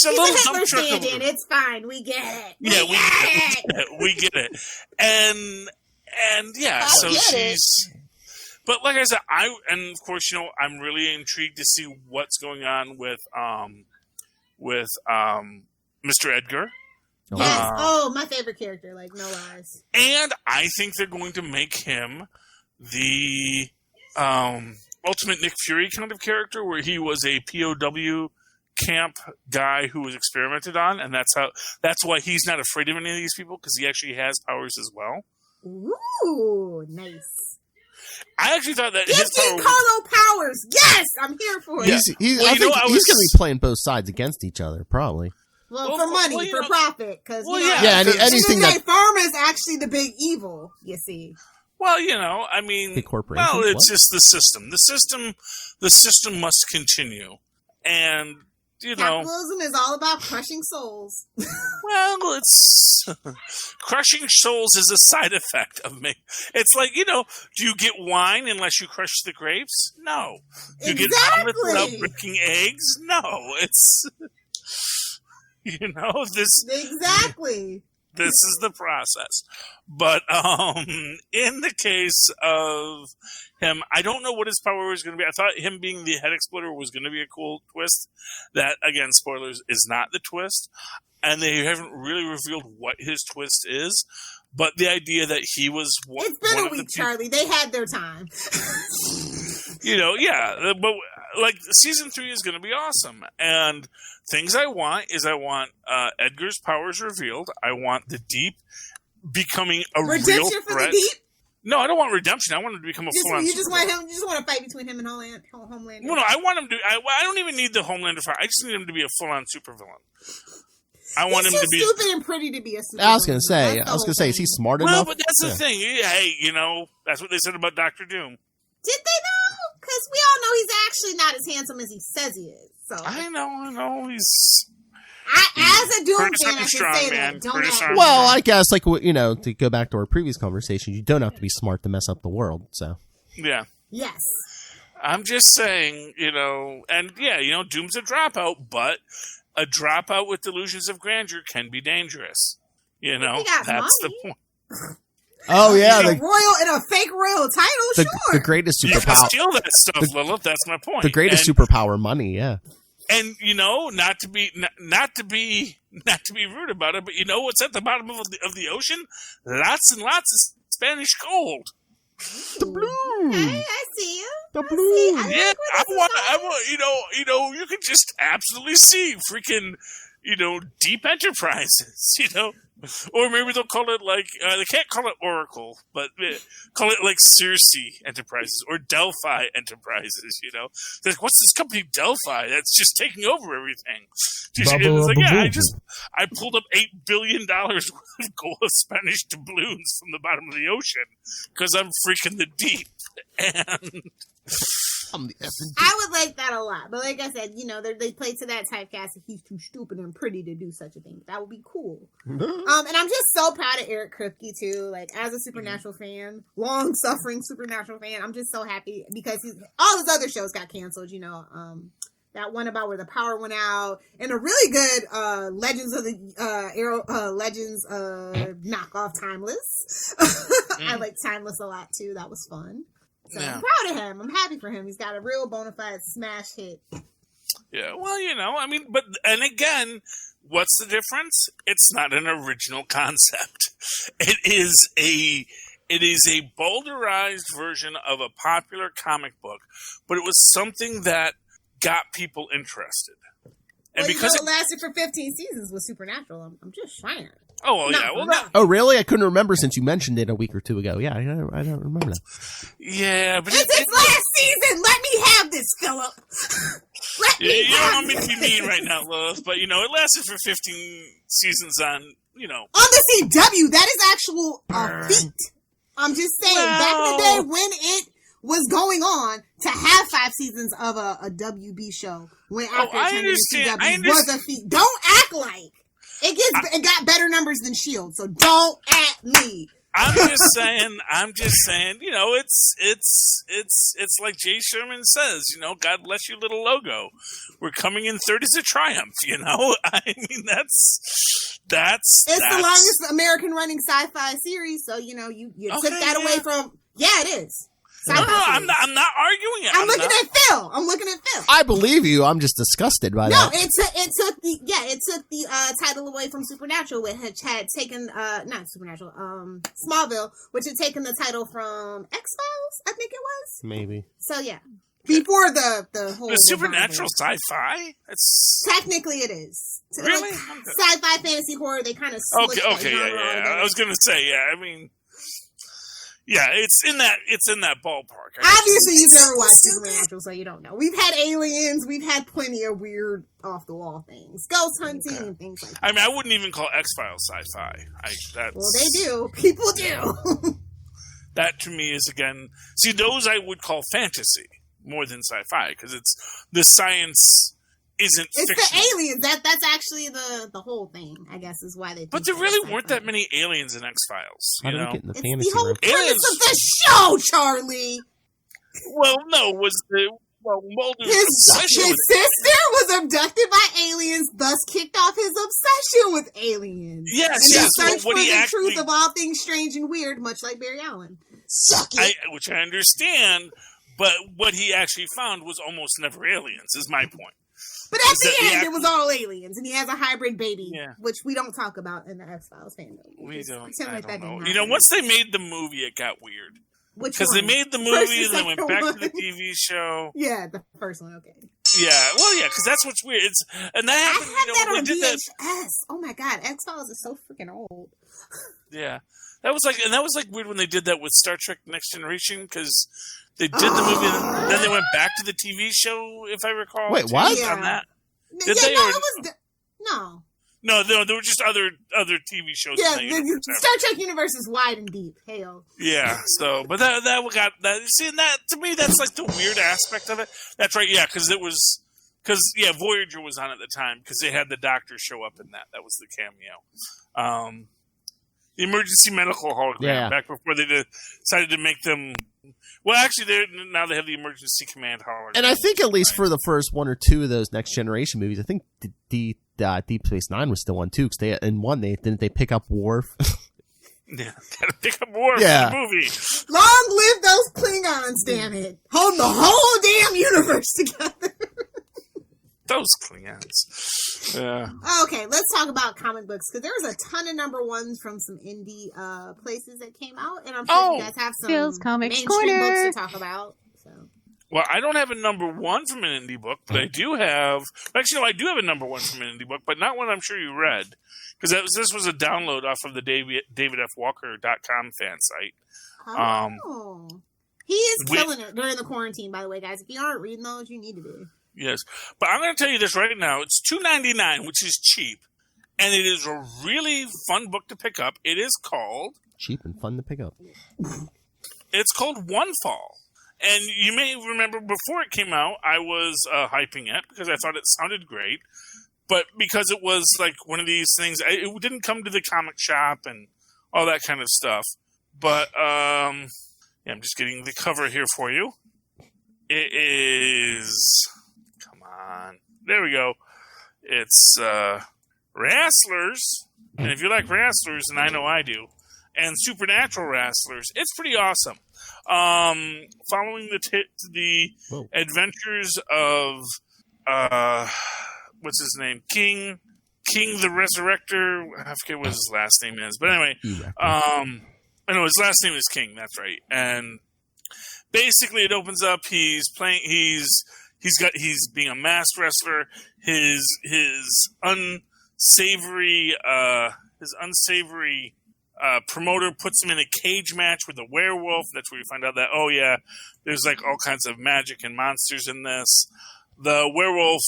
little dump truck. It's fine. We get it. We get it. And yeah, so she's. But like I said, of course, I'm really intrigued to see what's going on with Mr. Edgar. Yes. My favorite character. Like, no lies. And I think they're going to make him the ultimate Nick Fury kind of character, where he was a POW camp guy who was experimented on, and that's why he's not afraid of any of these people, because he actually has powers as well. Ooh, nice. I actually thought that his power... Carlo powers. Yes, I'm here for it. He's going to be playing both sides against each other, probably. Well, for money, for profit, because anything that Pharma is actually the big evil. You see. Well, I mean, it's just the system. The system must continue, and capitalism is all about crushing souls. Well, it's crushing souls is a side effect of me. It's like, do you get wine unless you crush the grapes? No. Do you get omelets without breaking eggs? No. It's exactly. This is the process. But in the case of him, I don't know what his power was going to be. I thought him being the head exploder was going to be a cool twist. That, again, spoilers, is not the twist. And they haven't really revealed what his twist is. But the idea that he was It's been a week, Charlie. They had their time. But like season 3 is going to be awesome. And things I want Edgar's powers revealed. I want the Deep becoming a redemption real threat. For the Deep? No, I don't want redemption. I want him to become a full-on. You just want to fight between him and Homelander. No, I want him to. I don't even need the Homelander fight. I just need him to be a full-on supervillain. I want him to be stupid and pretty to be a supervillain. I was gonna say, is he smart enough? Well, but that's the thing. Hey, that's what they said about Dr. Doom. Did they know? Because we all know he's actually not as handsome as he says he is. So I know he's. As a Doom fan, I can say that. Don't well, I guess, to go back to our previous conversation, you don't have to be smart to mess up the world. So yeah. Yes. I'm just saying, and Doom's a dropout, but a dropout with delusions of grandeur can be dangerous. That's money. the point. Oh yeah, in a fake royal title, sure. The greatest superpower. You can steal that stuff, Lilith. That's my point. The greatest superpower, money. Yeah. And not to be rude about it, but what's at the bottom of the ocean? Lots and lots of Spanish gold. The blue. Okay, I see you. The blue. I want. You can just absolutely see freaking, Deep Enterprises. Or maybe they'll call it they can't call it Oracle, but call it like Circe Enterprises or Delphi Enterprises, Like, what's this company Delphi that's just taking over everything? It's I pulled up $8 billion worth of gold of Spanish doubloons from the bottom of the ocean because I'm freaking the deep. And I'm the effing deep. I would like that a lot, but like I said, they play to that typecast that he's too stupid and pretty to do such a thing. That would be cool. And I'm just so proud of Eric Kripke too. Like, as a Supernatural fan, long-suffering Supernatural fan, I'm just so happy because all his other shows got canceled. That one about where the power went out, and a really good Legends of the Legends knockoff Timeless. I like Timeless a lot too. That was fun. So I'm proud of him. I'm happy for him. He's got a real bona fide smash hit. Yeah, well, and again, what's the difference? It's not an original concept. It is It is a bowdlerized version of a popular comic book, but it was something that got people interested. And well, because it lasted for 15 seasons with Supernatural. I'm just saying. Oh, well, yeah. Well, Oh, really? I couldn't remember since you mentioned it a week or two ago. Yeah, I don't remember that. Yeah, but it's its last season. Let me have this, Philip. You don't want me to be mean right now, love, but, it lasted for 15 seasons on, On the CW, that is actual feat. I'm just saying, back in the day when it was going on, to have 5 seasons of a WB show when after it turned into CW was a feat. Don't act like it got better numbers than S.H.I.E.L.D., so don't at me. I'm just saying, it's like Jay Sherman says, God bless you, little logo. We're coming in third as a triumph, I mean, that's the longest American running sci-fi series, so, you took that away from, it is. No, I'm not arguing it. I'm looking at Phil. I believe you. I'm just disgusted by that. No, it took the title away from Supernatural, which had taken not Supernatural, Smallville, which had taken the title from X-Files, I think it was. Maybe. So yeah, before the whole Supernatural sci-fi. It's technically it is. Really? Sci-fi, fantasy, horror. They kind of okay, yeah. I was gonna say, I mean. Yeah, it's in that ballpark. Obviously, you've never watched Supernatural, so you don't know. We've had aliens, we've had plenty of weird off-the-wall things, ghost hunting, and things like that. I mean, I wouldn't even call X-Files sci-fi. Well, they do. People do. That to me is those I would call fantasy more than sci-fi because it's the science. It's the aliens. That's actually the whole thing, I guess, is why they. But there really weren't that many aliens in X-Files. How do we get in the it's fantasy the whole room? premise of the show, Charlie. Well, no, Mulder's his sister was abducted by aliens, thus kicked off his obsession with aliens. Yes, and search for the truth of all things strange and weird, much like Barry Allen. Suck it. Which I understand, but what he actually found was almost never aliens. Is my point. But at the end, it was all aliens, and he has a hybrid baby, which we don't talk about in the X-Files fandom. We don't. I don't know. Once they made the movie, it got weird. Because they made the movie, and then went back to the TV show. Yeah, the first one, okay. Yeah, well, because that's what's weird. And that happened. I had that on VHS. Oh my god, X-Files is so freaking old. Yeah, that was weird when they did that with Star Trek: Next Generation because. They did the movie, and then they went back to the TV show, if I recall. Wait, what? On that? No. No, there were just other TV shows. Yeah, the Star Trek universe is wide and deep. Hell. Yeah, but that got that. See, and that to me, that's like the weird aspect of it. That's right, yeah, because Voyager was on at the time because they had the Doctor show up in that. That was the cameo. The emergency medical hologram back before they decided to make them. Well, actually, now they have the emergency command hologram. And I think at least for the first one or two of those Next Generation movies, I think Deep Space Nine was still on too. Because didn't they pick up Worf? Yeah, gotta pick up Worf in the movie. Long live those Klingons! Damn it, holding the whole damn universe together. Those Klingons. Yeah. Okay, let's talk about comic books because there was a ton of number ones from some indie places that came out, and I'm sure you guys have some Phil's Comics mainstream Corner books to talk about. So. Well, I don't have a number one from an indie book, but I do have. Actually, no, I do have a number one from an indie book, but not one I'm sure you read because this was a download off of the DavidFWalker.com fan site. Oh. He is killing it during the quarantine, by the way, guys. If you aren't reading those, you need to be. Yes, but I'm going to tell you this right now. It's $2.99, which is cheap, and it is a really fun book to pick up. It is called... Cheap and fun to pick up. It's called One Fall, and you may remember before it came out, I was hyping it because I thought it sounded great, but because it was like one of these things, it didn't come to the comic shop and all that kind of stuff, but I'm just getting the cover here for you. It is... There we go. It's Wrestlers, and if you like Wrestlers, and I know I do, and Supernatural Wrestlers, it's pretty awesome. Following the adventures of what's his name, King the Resurrector. I forget what his last name is, but anyway, I know his last name is King. That's right. And basically, it opens up. He's playing. He's being a masked wrestler. His unsavory promoter puts him in a cage match with a werewolf. That's where you find out that, oh yeah, there's like all kinds of magic and monsters in this. The werewolf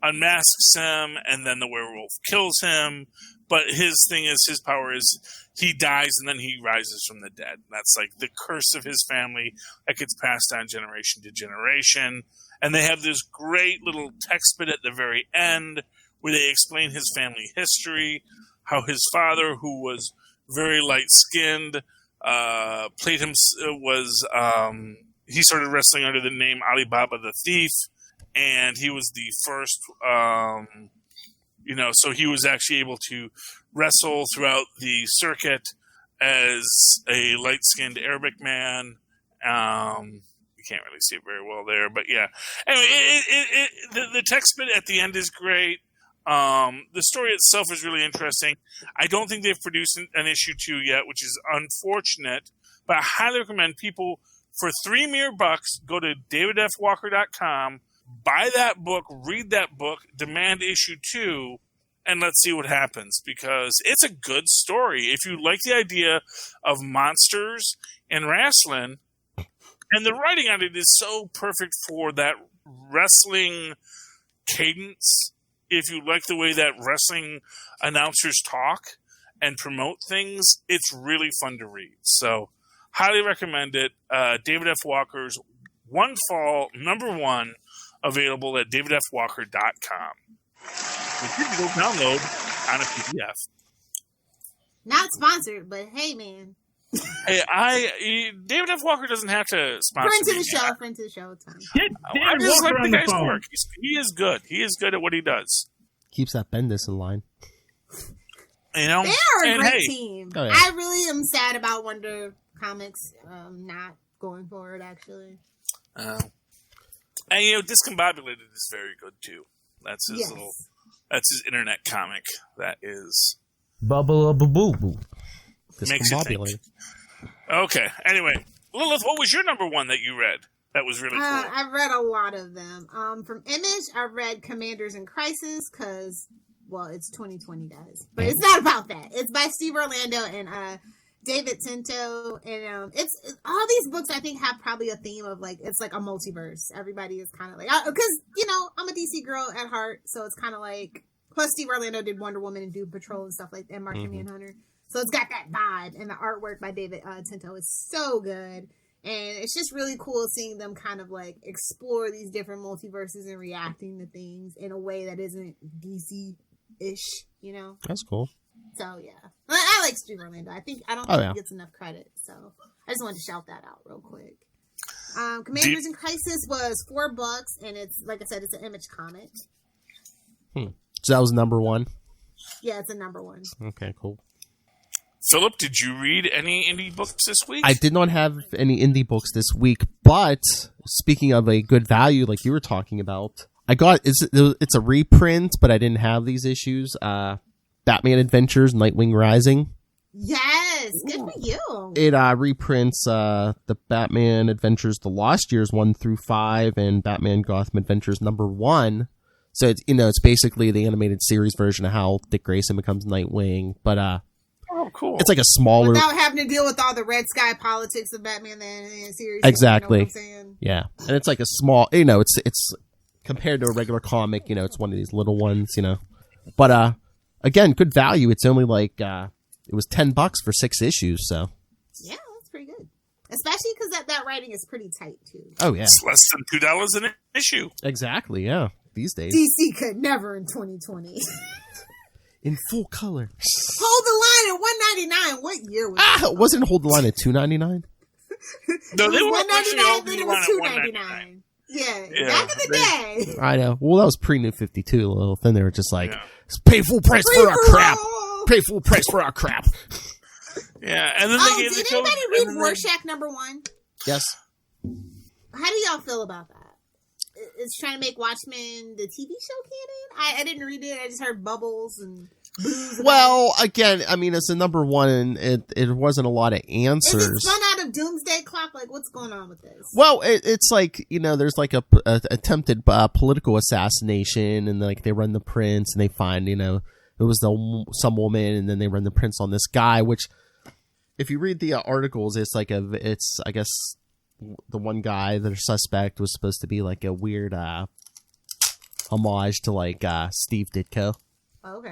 unmasks him, and then the werewolf kills him. But his thing is, his power is he dies and then he rises from the dead. That's like the curse of his family that gets passed down generation to generation. And they have this great little text bit at the very end where they explain his family history, how his father, who was very light-skinned, he started wrestling under the name Alibaba the Thief, and he was the first, so he was actually able to wrestle throughout the circuit as a light-skinned Arabic man. You can't really see it very well there, but yeah. Anyway, the text bit at the end is great. The story itself is really interesting. I don't think they've produced an issue 2 yet, which is unfortunate, but I highly recommend people, for $3 mere bucks, go to davidfwalker.com, buy that book, read that book, demand issue 2, and let's see what happens, because it's a good story. If you like the idea of monsters and wrestling, and the writing on it is so perfect for that wrestling cadence. If you like the way that wrestling announcers talk and promote things, it's really fun to read. So, highly recommend it. David F. Walker's One Fall, #1, available at davidfwalker.com. With digital download on a PDF. Not sponsored, but hey, man. Hey, David F. Walker doesn't have to sponsor Friend to me. the show, Tom. I just like the guy's work. He is good. He is good at what he does. Keeps that Bendis in line. They are a great team. Oh, yeah. I really am sad about Wonder Comics not going forward, actually. And Discombobulated is very good too. That's his that's his internet comic. That is Bubble. Makes you think. Okay. Anyway, Lilith, what was your #1 that you read? That was really cool. I've read a lot of them. From Image, I read Commanders in Crisis because, well, it's 2020, guys, but it's not about that. It's by Steve Orlando and David Tinto, and it's all these books. I think have probably a theme of like it's like a multiverse. Everybody is kind of like because I'm a DC girl at heart, so it's kind of like. Plus, Steve Orlando did Wonder Woman and Doom Patrol and stuff like that, and Martian Manhunter. So it's got that vibe, and the artwork by David Tinto is so good. And it's just really cool seeing them kind of like explore these different multiverses and reacting to things in a way that isn't DC-ish, That's cool. So, yeah. I like Steve Orlando. I don't think he gets enough credit. So I just wanted to shout that out real quick. Commanders in Crisis was $4, and it's, like I said, it's an Image comic. So that was #1? Yeah, it's a #1. Okay, cool. Philip, did you read any indie books this week? I did not have any indie books this week, but speaking of a good value, like you were talking about, I got it's a reprint, but I didn't have these issues. Batman Adventures, Nightwing Rising. Yes, good for you. It reprints the Batman Adventures, the Lost Years 1 through 5, and Batman Gotham Adventures #1. So it's it's basically the animated series version of how Dick Grayson becomes Nightwing, but oh, cool. It's like a smaller, without having to deal with all the Red Sky politics of Batman the animated series. Exactly. You know what I'm saying? Yeah, and it's like a small. It's compared to a regular comic. It's one of these little ones. But again, good value. It's only like it was $10 for 6 issues. So yeah, that's pretty good. Especially because that writing is pretty tight too. Oh yeah, it's less than $2 an issue. Exactly. Yeah, these days DC could never in 2020. In full color. Hold the line at $199. What year was that? It wasn't Hold the Line at $2.99? No, they were $199, then it was $2.99. Yeah, back in the day. I know. Well, that was pre-New 52, a little. Then they were just like, pay full price for our crap. Pay full price for our crap. Yeah, and then they gave did anybody read Rorschach #1? Yes. How do y'all feel about that? It's trying to make Watchmen the TV show canon? I didn't read it. I just heard bubbles and Well, again, I mean, it's a number one, and it wasn't a lot of answers. Is it spun out of Doomsday Clock? Like, what's going on with this? Well, it's like, there's like a attempted political assassination, and like they run the prince, and they find, it was some woman, and then they run the prince on this guy. Which, if you read the articles, it's I guess the one guy, the suspect, was supposed to be like a weird homage to like Steve Ditko. Okay.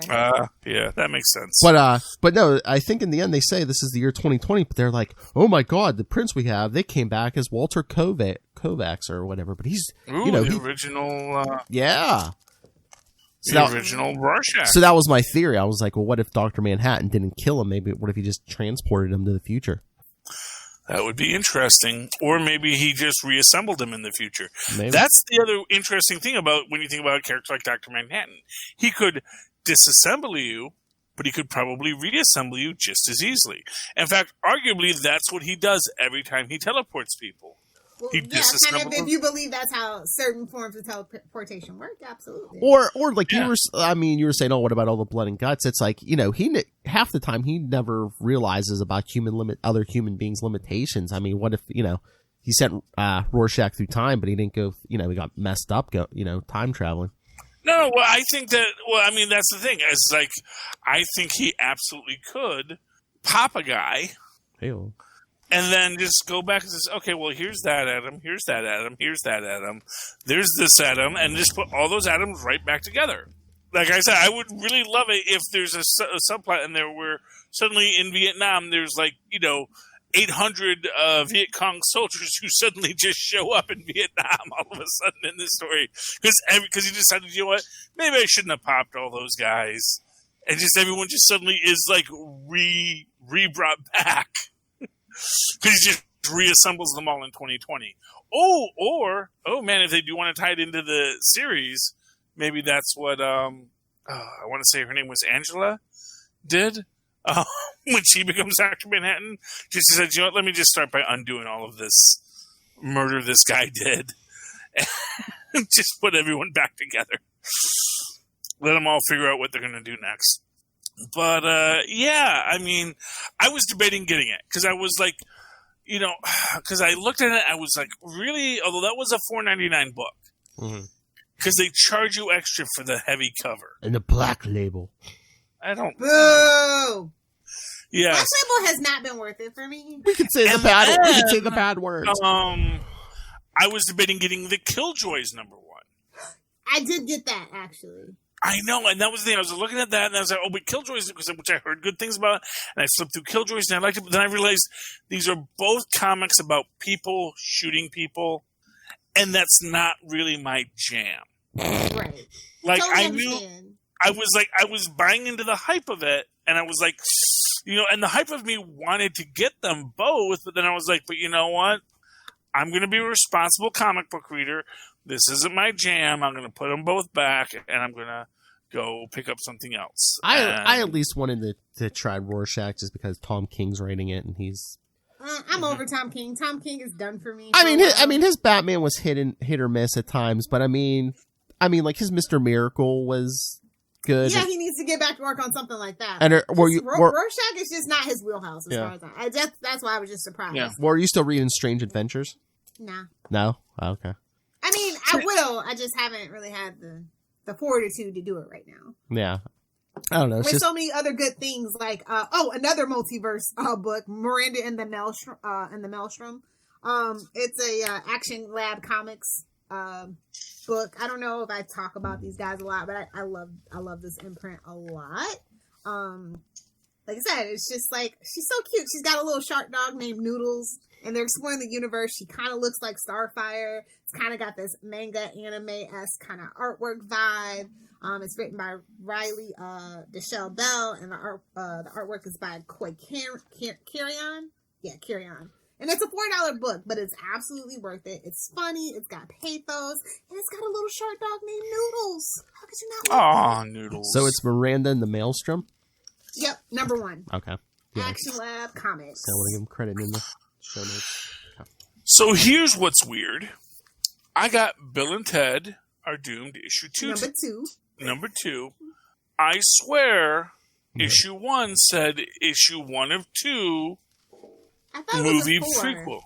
Yeah, that makes sense. But no, I think in the end they say this is the year 2020, but they're like, oh my god, the prince we have, they came back as Walter Kovacs or whatever, but he's, the original, yeah. So original Rorschach. So that was my theory. I was like, well, what if Dr. Manhattan didn't kill him? Maybe, what if he just transported him to the future? That would be interesting. Or maybe he just reassembled him in the future. Maybe. That's the other interesting thing about when you think about a character like Dr. Manhattan. He could disassemble you, but he could probably reassemble you just as easily. In fact, arguably, that's what he does every time he teleports people. Well, He disassembles kind of, if you believe that's how certain forms of teleportation work, absolutely. Or like you were saying, oh, what about all the blood and guts? It's like, half the time he never realizes about other human beings' limitations. I mean, what if, he sent Rorschach through time, but he didn't go, he got messed up, time traveling. No, well, I think that's the thing. It's like, I think he absolutely could pop a guy. Ew. And then just go back and say, okay, well, here's that atom, here's that atom, here's that atom, there's this atom, and just put all those atoms right back together. Like I said, I would really love it if there's a subplot in there where suddenly in Vietnam there's 800 Viet Cong soldiers who suddenly just show up in Vietnam all of a sudden in this story. Because he decided, you know what, maybe I shouldn't have popped all those guys. And just everyone just suddenly is re-brought back. Because he just reassembles them all in 2020. Oh man, if they do want to tie it into the series, maybe that's what I want to say her name was Angela did when she becomes Dr. Manhattan. She said, you know what, let me just start by undoing all of this murder this guy did. And just put everyone back together. Let them all figure out what they're going to do next. But, yeah, I mean, I was debating getting it because I was like, because I looked at it, I was like, really? Although that was a $4.99 book. Because they charge you extra for the heavy cover. And the black label. I don't. Boo! Yeah. Black label has not been worth it for me. We could say the bad words. I was debating getting the Killjoys #1. I did get that, actually. I know, and that was the thing. I was looking at that, and I was like, oh, but Killjoys, which I heard good things about, and I flipped through Killjoys, and I liked it, but then I realized these are both comics about people shooting people, and that's not really my jam. Right. Like, totally I knew, understand. I was buying into the hype of it, and I was like, and the hype of me wanted to get them both, but then I was like, but you know what? I'm going to be a responsible comic book reader. This isn't my jam. I'm going to put them both back, and I'm going to go pick up something else. I at least wanted to try Rorschach just because Tom King's writing it, and he's. I'm over Tom King. Tom King is done for me. I mean, his Batman was hit or miss at times, but I mean, like his Mr. Miracle was good. Yeah, he needs to get back to work on something like that. And Rorschach is just not his wheelhouse as far as that's why I was just surprised. Yeah. Well, are you still reading Strange Adventures? Nah. No? Oh, okay. I mean, I will. I just haven't really had the fortitude to do it right now. Yeah. I don't know. With so many other good things, like another multiverse book, Miranda and the Maelstrom. It's a Action Lab Comics book. I don't know if I talk about these guys a lot, but I love this imprint a lot. Like I said, it's just like she's so cute. She's got a little shark dog named Noodles, and they're exploring the universe. She kind of looks like Starfire. It's kind of got this manga anime-esque kind of artwork vibe. It's written by Riley Deshelle Bell, and the artwork is by Koi Carrion. Yeah, Carrion. And it's a $4 book, but it's absolutely worth it. It's funny, it's got pathos, and it's got a little shark dog named Noodles. How could you not like Noodles. So it's Miranda and the Maelstrom? Yep, #1. Okay. Yeah. Action Lab Comics. I want to give them credit in the show notes. Okay. So here's what's weird. I got Bill and Ted Are Doomed issue 2. #2. #2. I swear issue 1 said issue 1 of 2 movie prequel.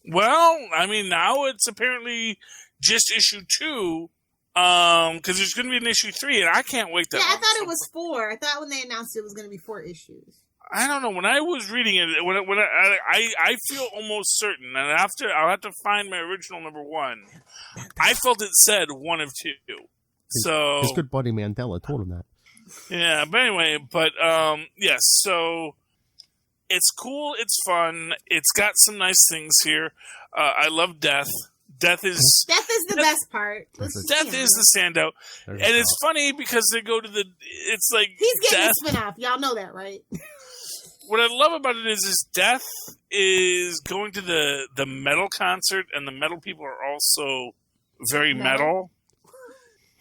Well, I mean, now it's apparently just issue 2, because there's going to be an issue 3, and I can't wait that long. I thought it was 4. I thought when they announced it was going to be 4 issues. I don't know. When I was reading it, I feel almost certain, and I'll have to find my original number 1. I felt it said 1 of 2. So his good buddy Mandela told him that. Yeah, but anyway, yes. So it's cool. It's fun. It's got some nice things here. I love Death. Death is the best part. Death is the standout, and it's funny because they go to the. It's like he's getting Death. a spin-off. Y'all know that, right? What I love about it is Death is going to the metal concert, and the metal people are also very metal.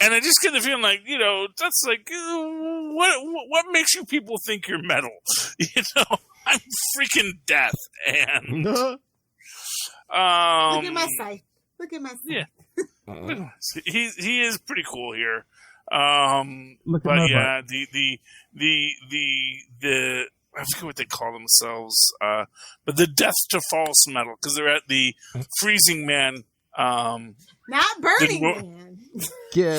And I just get the feeling like, that's like, what makes you people think you're metal? I'm freaking Death, and look at my site. Look at my site. Yeah, he is pretty cool here. Look but at yeah, the I forget what they call themselves, but the Death to False Metal, because they're at the Freezing Man. Not Burning Man.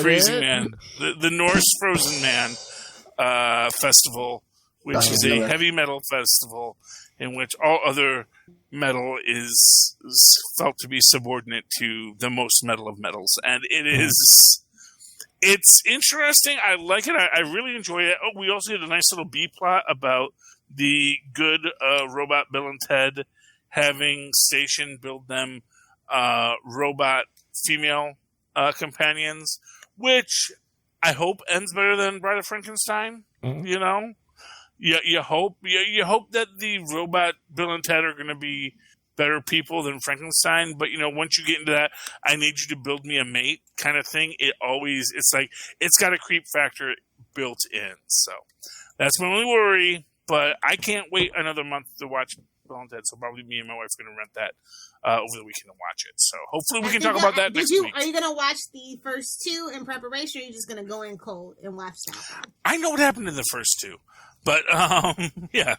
Freezing Man. The Norse Frozen Man Festival, which is a heavy metal festival in which all other metal is felt to be subordinate to the most metal of metals. And it's interesting. I like it. I really enjoy it. Oh, we also had a nice little B-plot about the good robot Bill and Ted having Station build them robot female companions, which I hope ends better than Bride of Frankenstein. Mm-hmm. You hope that the robot Bill and Ted are going to be better people than Frankenstein. But once you get into that, I need you to build me a mate kind of thing. It's like it's got a creep factor built in. So that's my only worry. But I can't wait another month to watch Bill and Ted. So probably me and my wife are going to rent that over the weekend and watch it. So hopefully we can talk about that next week. Are you going to watch the first 2 in preparation, or are you just going to go in cold and watch that? I know what happened in the first 2. But, yeah.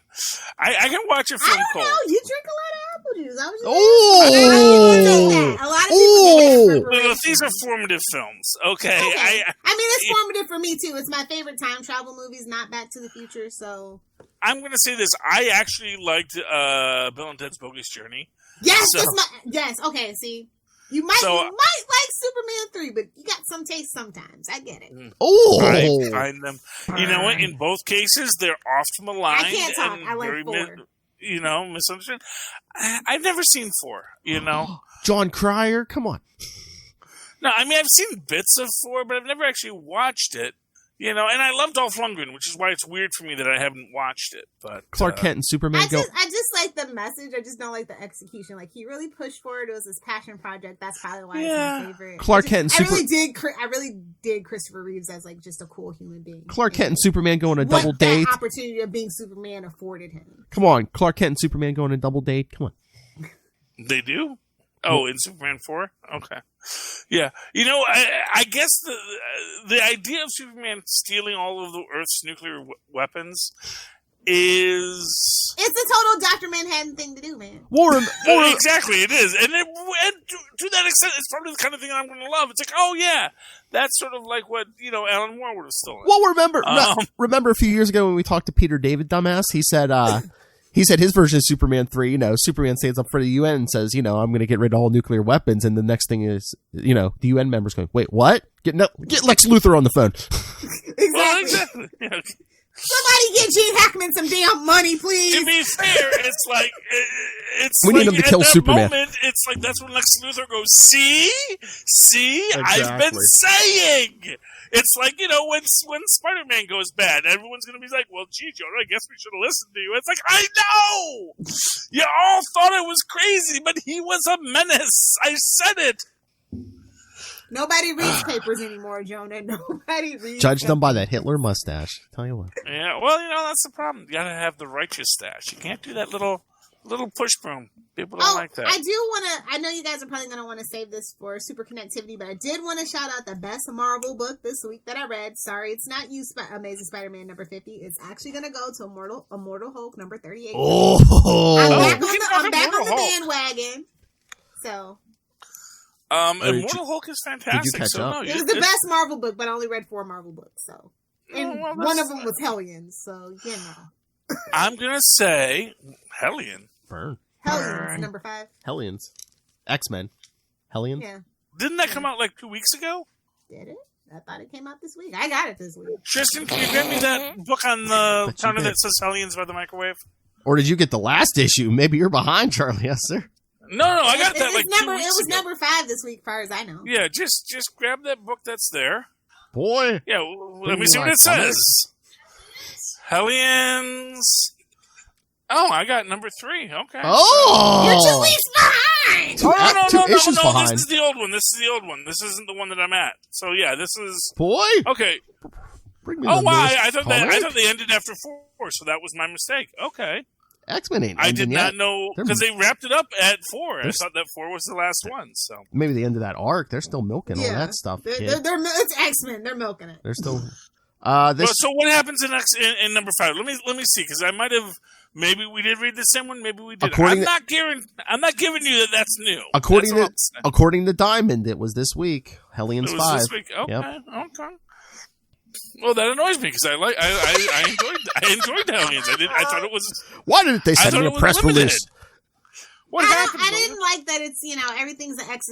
I can watch it from cold. I don't know. You drink a lot of apple juice. I was just a lot of people do that. These are formative films, okay? I mean, it's formative for me, too. It's my favorite time travel movies, not Back to the Future, so... I'm going to say this. I actually liked Bill and Ted's Bogus Journey. Yes, yes. Okay, see, you might like Superman 3, but you got some taste sometimes. I get it. I find them. You know what? In both cases, they're oft maligned. I can't talk. I like 4. Misunderstood. I've never seen 4. John Cryer, come on. No, I mean I've seen bits of 4, but I've never actually watched it. And I love Dolph Lundgren, which is why it's weird for me that I haven't watched it. But Clark Kent and Superman I just like the message. I just don't like the execution. Like, he really pushed for it. It was his passion project. That's probably why it's my favorite. Clark Kent and I really did Christopher Reeves as like just a cool human being. Clark Kent and Superman go on a double date. That opportunity of being Superman afforded him. Come on, Clark Kent and Superman go on a double date. Come on. They do? Oh, in Superman 4? Okay. Yeah. I guess the idea of Superman stealing all of the Earth's nuclear weapons is... It's a total Dr. Manhattan thing to do, man. Exactly, it is. And to that extent, it's probably the kind of thing I'm going to love. It's like, oh, yeah, that's sort of like what, Alan Moore would have stolen. Well, remember a few years ago when we talked to Peter David, dumbass? He said... He said his version of Superman 3, Superman stands up for the UN and says, I'm going to get rid of all nuclear weapons. And the next thing is, the UN members going, wait, what? Get Lex Luthor on the phone. Exactly. Somebody get Gene Hackman some damn money, please. To be fair, it's like we need him to kill Superman. Moment, it's like that's when Lex Luthor goes, see, exactly. I've been saying. It's like when Spider-Man goes bad, everyone's gonna be like, well, gee, Jonah, I guess we should have listened to you. It's like, I know, you all thought I was crazy, but he was a menace. I said it. Nobody reads papers anymore, Jonah. Nobody reads. Judge them by that Hitler mustache. Tell you what. Yeah, well, that's the problem. You gotta have the righteous stash. You can't do that little Little push broom. People don't like that. I do want to. I know you guys are probably going to want to save this for Super Connectivity, but I did want to shout out the best Marvel book this week that I read. Sorry, it's not you, Amazing Spider-Man number 50. It's actually going to go to Immortal Hulk number 38. Oh, I'm back on the bandwagon. So. Immortal Hulk is fantastic. Did you catch up? It was the best Marvel book, but I only read 4 Marvel books. So, and one of them was Hellions. So you know. I'm gonna say Hellion. Burn. Hellions, number 5. Hellions. X-Men. Hellions? Yeah. Didn't that come out like 2 weeks ago? Did it? I thought it came out this week. I got it this week. Tristan, can you get me that book on the counter that says Hellions by the microwave? Or did you get the last issue? Maybe you're behind, Charlie. Yes, sir. No, I got that like 2 weeks ago. It was number 5 this week, as far as I know. Yeah, just grab that book that's there. Boy. Yeah, let me see what it says. Hellions. Oh, I got number 3. Okay. Oh! You're 2 weeks behind! No. Behind. This is the old one. This isn't the one that I'm at. So, yeah, this is... Boy! Okay. Bring me Oh, the wow. newest I comic. thought they ended after 4, so that was my mistake. Okay. X-Men ain't I did ending not yet. know, because they wrapped it up at 4. I thought that 4 was the last one, so... Maybe the end of that arc. They're still milking all that stuff. It's X-Men. They're milking it. They're still... So what happens in number 5? Let me see, because I might have... Maybe we did read the same one. Maybe we did. I'm not giving you that that's new. According to Diamond, it was this week. Hellions 5. This week. Okay. Yep. Okay. Well, that annoys me because I enjoyed Hellions. I thought it was. Why didn't they send me a press release? What happened? I didn't like that. It's everything's an X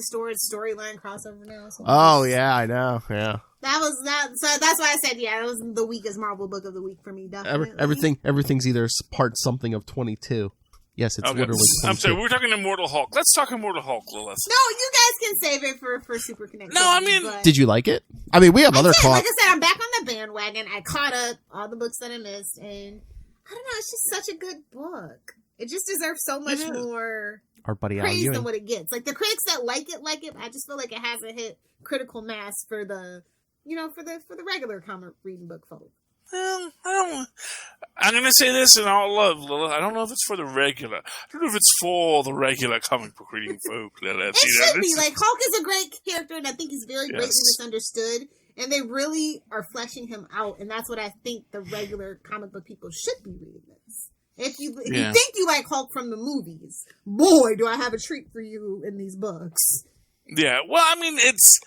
storyline crossover now. So Oh yeah, I know. Yeah. That was that. So that's why I said it was the weakest Marvel book of the week for me. Definitely. Everything's either part something of 22. Yes, it's literally 22. I'm sorry, we're talking Immortal Hulk. Let's talk Immortal Hulk, Lilith. No, you guys can save it for Super Connected. No, I mean... Did you like it? I mean, we have other comics. Like I said, I'm back on the bandwagon. I caught up all the books that I missed, and I don't know, it's just such a good book. It just deserves so much more our buddy praise than what it gets. Like, the critics that like it, I just feel like it hasn't hit critical mass for the, for the regular comic reading book folk. I'm going to say this in all love, Lilith. I don't know if it's for the regular. I don't know if it's for the regular comic book reading folk, Lilith. It should be. Like, Hulk is a great character, and I think he's very greatly misunderstood. And they really are fleshing him out, and that's what I think the regular comic book people should be reading this. If you think you like Hulk from the movies, boy, do I have a treat for you in these books. Yeah, well, I mean, it's...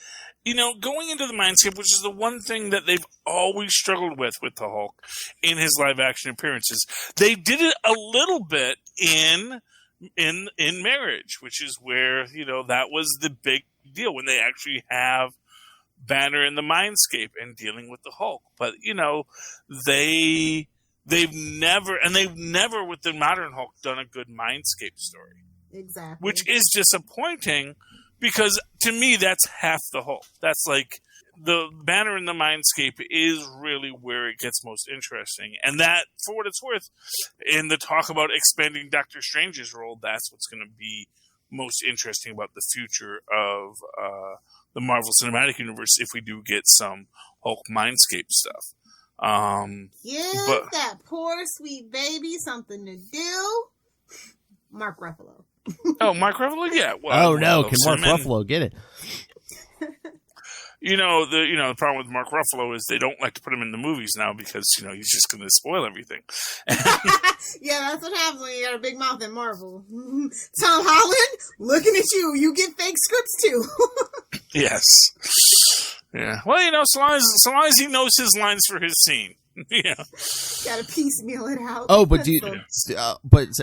going into the Mindscape, which is the one thing that they've always struggled with the Hulk in his live-action appearances. They did it a little bit in Marriage, which is where, that was the big deal, when they actually have Banner in the Mindscape and dealing with the Hulk. But, they've never, with the modern Hulk, done a good Mindscape story. Exactly. Which is disappointing, because to me, that's half the Hulk. That's like the Banner in the Mindscape is really where it gets most interesting. And that, for what it's worth, in the talk about expanding Doctor Strange's role, that's what's going to be most interesting about the future of the Marvel Cinematic Universe if we do get some Hulk Mindscape stuff. Give that poor sweet baby something to do. Mark Ruffalo. Oh, Mark Ruffalo? Yeah. Well, can Mark Ruffalo get it? The problem with Mark Ruffalo is they don't like to put him in the movies now because, he's just going to spoil everything. Yeah, that's what happens when you got a big mouth in Marvel. Tom Holland, looking at you. You get fake scripts too. Yes. Yeah. Well, so long as he knows his lines for his scene. Yeah. Gotta piecemeal it out. Oh, but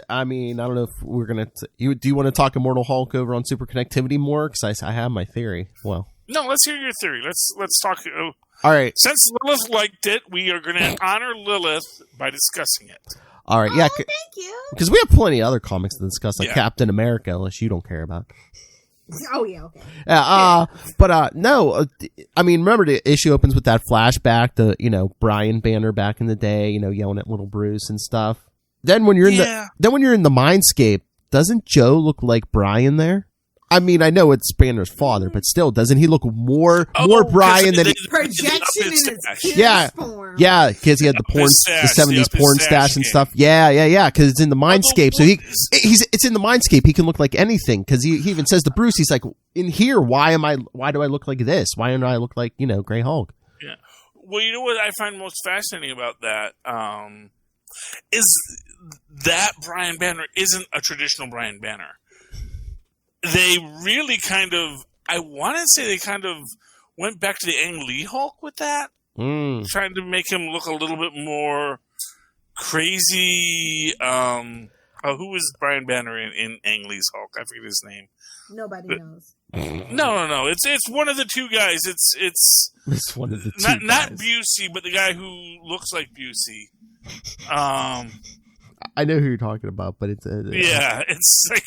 I mean, I don't know if we're gonna. Do you want to talk Immortal Hulk over on Super Connectivity more? Because I have my theory. Well, no. Let's hear your theory. Let's talk. All right. Since Lilith liked it, we are going to honor Lilith by discussing it. All right. Yeah. Thank you. Because we have plenty of other comics to discuss, like Captain America, unless you don't care about. Oh, yeah, okay. But no, I mean, remember the issue opens with that flashback to, Brian Banner back in the day, yelling at little Bruce and stuff. Then when you're in the Mindscape, doesn't Joe look like Brian there? I mean, I know it's Banner's father, but still, doesn't he look more Brian than projection in his form? Yeah, because he had the 70s porn stash and stuff. Yeah, because it's in the Mindscape. So it's in the Mindscape. He can look like anything. Because he even says to Bruce, he's like, in here, why do I look like this? Why don't I look like, Grey Hulk? Yeah. Well, you know what I find most fascinating about that is that Brian Banner isn't a traditional Brian Banner. They really I want to say they kind of went back to the Ang Lee Hulk with that. Trying to make him look a little bit more crazy. Who was Brian Banner in Ang Lee's Hulk? I forget his name. Nobody knows. No. It's one of the two guys. It's one of the two guys. Not Busey, but the guy who looks like Busey. I know who you're talking about, but it's it's like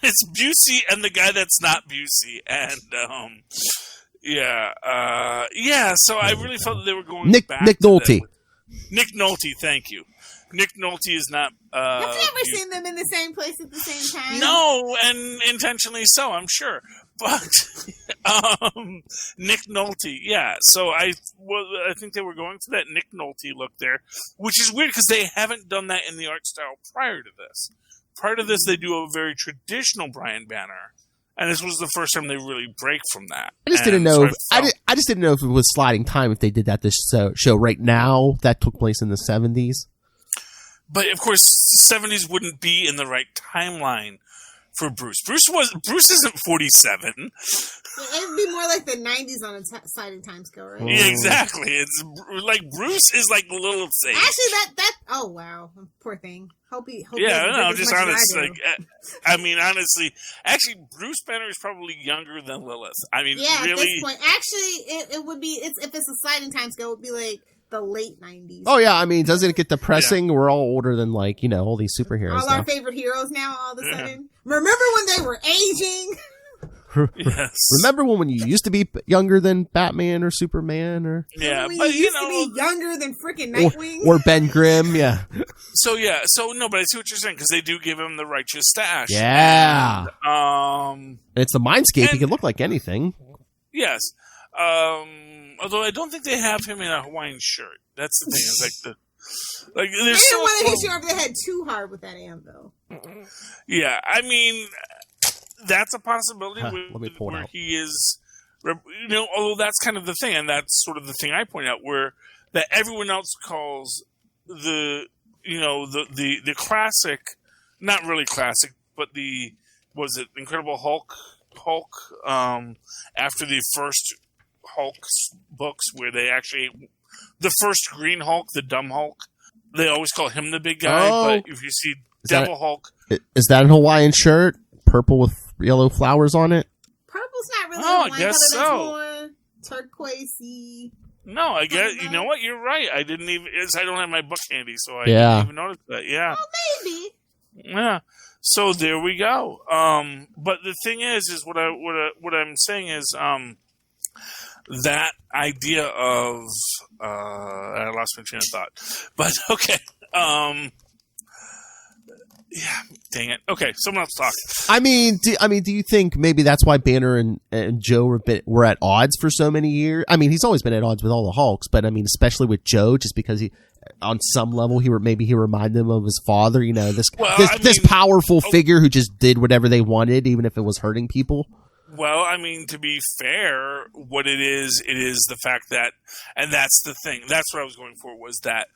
it's Busey and the guy that's not Busey, and So I really felt that they were going back. Nick Nolte. Nick Nolte, thank you. Nick Nolte is not. Have you ever seen them in the same place at the same time? No, and intentionally so, I'm sure. But Nick Nolte, yeah. So I think they were going for that Nick Nolte look there, which is weird because they haven't done that in the art style prior to this. Prior to this, they do a very traditional Brian Banner, and this was the first time they really break from that. I just didn't know. I just didn't know if it was sliding time if they did that this show right now that took place in the 70s. But of course, 70s wouldn't be in the right timeline for Bruce. Bruce isn't 47. It'd be more like the 90s on a sliding time scale, right? Yeah, exactly. It's like Bruce is like the little thing. Actually, that. Oh wow, poor thing. Hope just honest. Honestly, actually, Bruce Banner is probably younger than Lilith. I mean, yeah, really. At this point, actually, it would be. If it's a sliding time scale, it would be like the late 90s. Oh yeah, I mean, doesn't it get depressing? Yeah. We're all older than all these superheroes. All our favorite heroes now. All of a sudden, remember when they were aging? Yes. Remember when you used to be younger than Batman or Superman or but you used to be younger than freaking Nightwing or Ben Grimm, yeah. So but I see what you're saying because they do give him the righteous stash. Yeah. And, it's the Mindscape. He can look like anything. Yes. Although I don't think they have him in a Hawaiian shirt. That's the thing. It's like they didn't want to hit you over the head too hard with that anvil. Yeah, I mean, that's a possibility where he is, although that's kind of the thing, and that's sort of the thing I point out, where that everyone else calls the classic, not really classic, but was it Incredible Hulk, after the first Hulk books where they actually, the first Green Hulk, the dumb Hulk, they always call him the big guy, but if you see Devil Hulk. Is that a Hawaiian shirt? Purple with yellow flowers on it? Purple's not really Hawaiian, I guess so. More turquoisey. No, I guess, you know what? You're right. I don't have my book handy, so I didn't even notice that. Yeah. Oh, maybe. Yeah. So there we go. But the thing is what I'm saying is, that idea of I lost my train of thought, but okay. Yeah, dang it. Okay, someone else talk. I mean, do you think maybe that's why Banner and Joe were at odds for so many years? I mean, he's always been at odds with all the Hulks, but I mean, especially with Joe, just because on some level, he reminded him of his father. This powerful figure who just did whatever they wanted, even if it was hurting people. Well, I mean, to be fair, what it is the fact that, and that's the thing, that's what I was going for, was that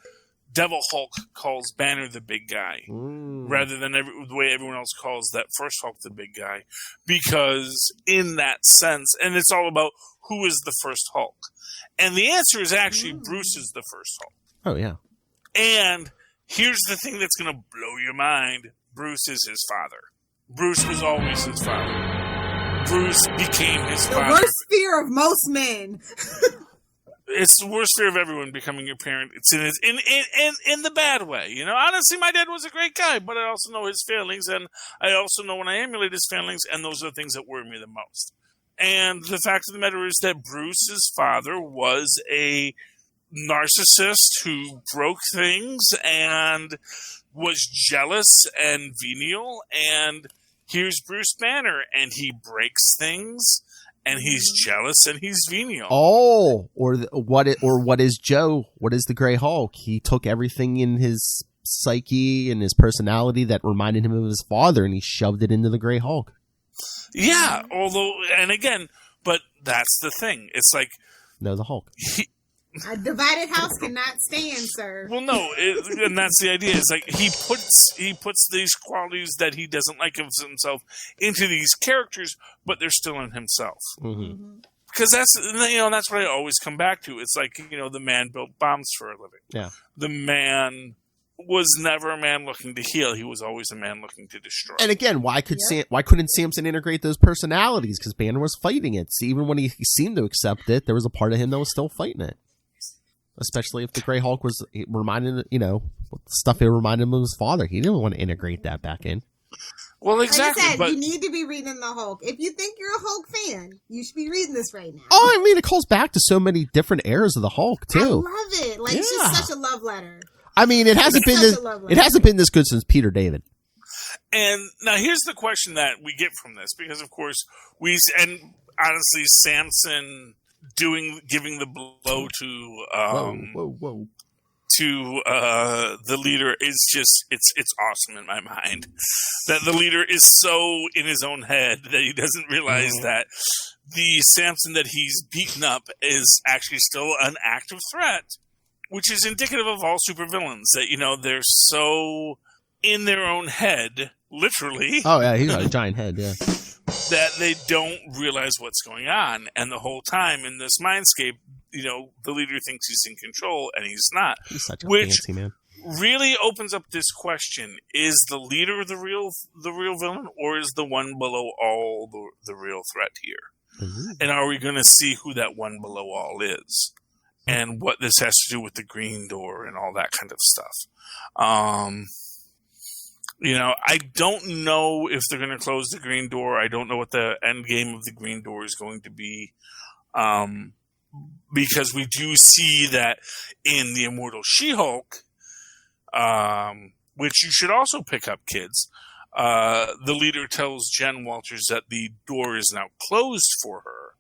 Devil Hulk calls Banner the big guy, rather than the way everyone else calls that first Hulk the big guy, because in that sense, and it's all about who is the first Hulk. And the answer is actually Bruce is the first Hulk. Oh, yeah. And here's the thing that's going to blow your mind. Bruce is his father. Bruce was always his father. Bruce became his father. The worst fear of most men. It's the worst fear of everyone becoming your parent. It's in the bad way. Honestly, my dad was a great guy, but I also know his failings, and I also know when I emulate his failings, and those are the things that worry me the most. And the fact of the matter is that Bruce's father was a narcissist who broke things and was jealous and venial, and here's Bruce Banner, and he breaks things, and he's jealous, and he's venial. Oh, what is Joe? What is the Grey Hulk? He took everything in his psyche and his personality that reminded him of his father, and he shoved it into the Grey Hulk. Yeah, although, and again, but that's the thing. It's like... No, the Hulk. A divided house cannot stand, sir. Well, no, and that's the idea. It's like he puts these qualities that he doesn't like of himself into these characters, but they're still in himself. Because that's what I always come back to. It's like, the man built bombs for a living. Yeah. The man was never a man looking to heal. He was always a man looking to destroy. And again, why couldn't Samson integrate those personalities? Because Banner was fighting it. See, even when he seemed to accept it, there was a part of him that was still fighting it. Especially if the Grey Hulk was reminding, stuff it reminded him of his father. He didn't want to integrate that back in. Well, exactly. Like I said, but you need to be reading the Hulk. If you think you're a Hulk fan, you should be reading this right now. Oh, I mean, it calls back to so many different eras of the Hulk too. I love it. Like it's just such a love letter. I mean, it hasn't been this good since Peter David. And now here's the question that we get from this, because of course honestly, Samson giving the blow to to the leader is just it's awesome in my mind. That the leader is so in his own head that he doesn't realize that the Samson that he's beaten up is actually still an active threat, which is indicative of all supervillains, that they're so in their own head, literally. Oh yeah, he's got a giant head, yeah. That they don't realize what's going on, and the whole time in this mindscape, the leader thinks he's in control, and he's not. He's such a fancy man. Really opens up this question: is the leader the real villain, or is the one below all the real threat here? Mm-hmm. And are we going to see who that one below all is, and what this has to do with the Green Door and all that kind of stuff? I don't know if they're going to close the Green Door. I don't know what the end game of the Green Door is going to be. Because we do see that in the Immortal She-Hulk, which you should also pick up, kids, the leader tells Jen Walters that the door is now closed for her,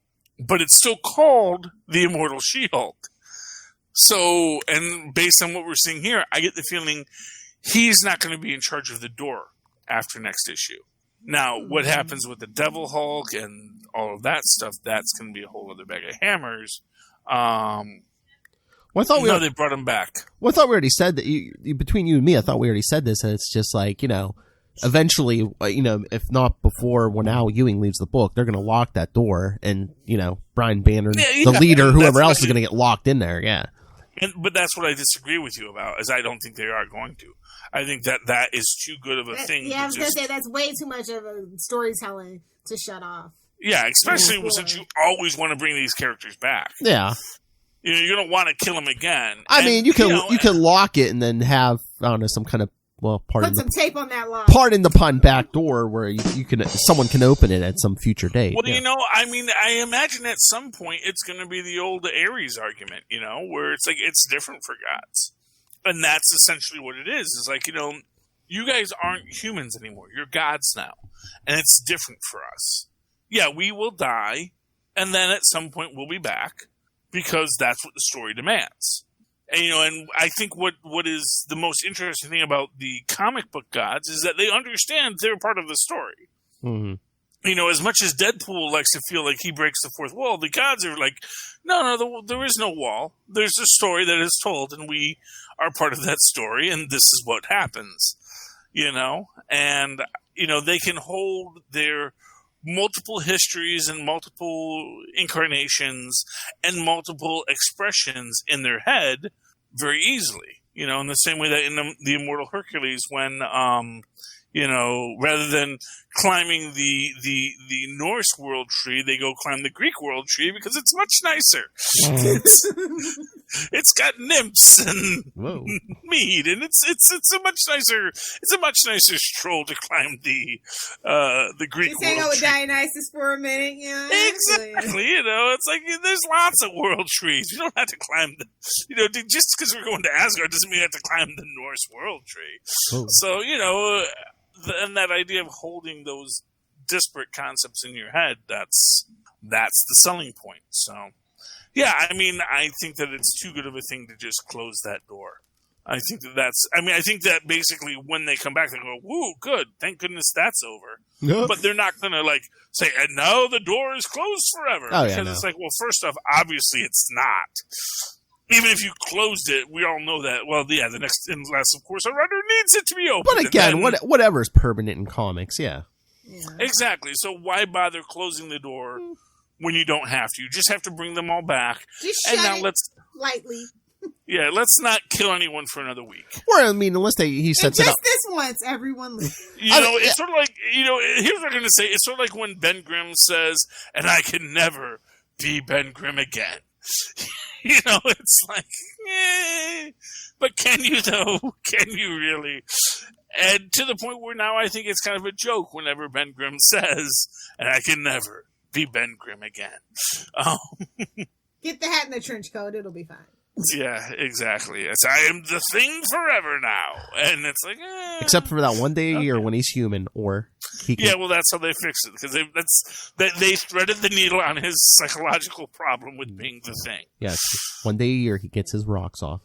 but it's still called the Immortal She-Hulk. So, and based on what we're seeing here, I get the feeling he's not going to be in charge of the door after next issue. Now, what happens with the Devil Hulk and all of that stuff, that's going to be a whole other bag of hammers. I thought they brought him back. Well, I thought we already said that between you and me, I thought we already said this, and it's just like, eventually, if not before when Al Ewing leaves the book, they're going to lock that door, and, Brian Banner, the leader, whoever else is going to get locked in there, yeah. But that's what I disagree with you about, is I don't think they are going to. I think that is too good of a thing. Yeah, I was going to say, that's way too much of a storytelling to shut off. Yeah, especially since you always want to bring these characters back. Yeah. You don't want to kill them again. I mean, you can lock it and then have, I don't know, some kind of, put some tape on that lock. Pardon the pun, back door where someone can open it at some future date. Well, I imagine at some point it's going to be the old Ares argument, where it's like it's different for gods. And that's essentially what it is. It's like, you guys aren't humans anymore. You're gods now. And it's different for us. Yeah, we will die, and then at some point we'll be back, because that's what the story demands. And, and I think what is the most interesting thing about the comic book gods is that they understand they're part of the story. Mm-hmm. As much as Deadpool likes to feel like he breaks the fourth wall, the gods are like, no, there is no wall. There's a story that is told, and we are part of that story, and this is what happens. And, they can hold their multiple histories and multiple incarnations and multiple expressions in their head very easily. In the same way that in the Immortal Hercules, when rather than climbing the Norse world tree, they go climb the Greek world tree because it's much nicer. It's got nymphs and mead, and it's a much nicer stroll to climb the Greek world tree. Hang out with Dionysus for a minute, Exactly. It's like there's lots of world trees. You don't have to climb just because we're going to Asgard doesn't mean you have to climb the Norse world tree. Oh. So that idea of holding those disparate concepts in your head, that's the selling point. So, yeah, I mean, I think that it's too good of a thing to just close that door. I think I think that basically when they come back, they go, woo, good, thank goodness that's over. Yep. But they're not going to, like, say, and now the door is closed forever. Because it's like, well, first off, obviously it's not. Even if you closed it, we all know that, well, yeah, the next, unless, of course, a writer needs it to be open. But again, whatever's permanent in comics, yeah. Exactly. So why bother closing the door when you don't have to? You just have to bring them all back. Just and shut now it let's lightly. Yeah, let's not kill anyone for another week. Or, I mean, unless he sets it up. Just this once, everyone leave. It's sort of like, here's what I'm going to say. It's sort of like when Ben Grimm says, and I can never be Ben Grimm again. It's like, but can you, though? Can you really? And to the point where now I think it's kind of a joke whenever Ben Grimm says, and I can never be Ben Grimm again. Get the hat and the trench coat. It'll be fine. Yeah, exactly. Yes, I am the Thing forever now. And it's like, except for that one day a year when he's human, or he can... Yeah, well, that's how they fixed it. Because they threaded the needle on his psychological problem with being the Thing. Yes, one day a year he gets his rocks off.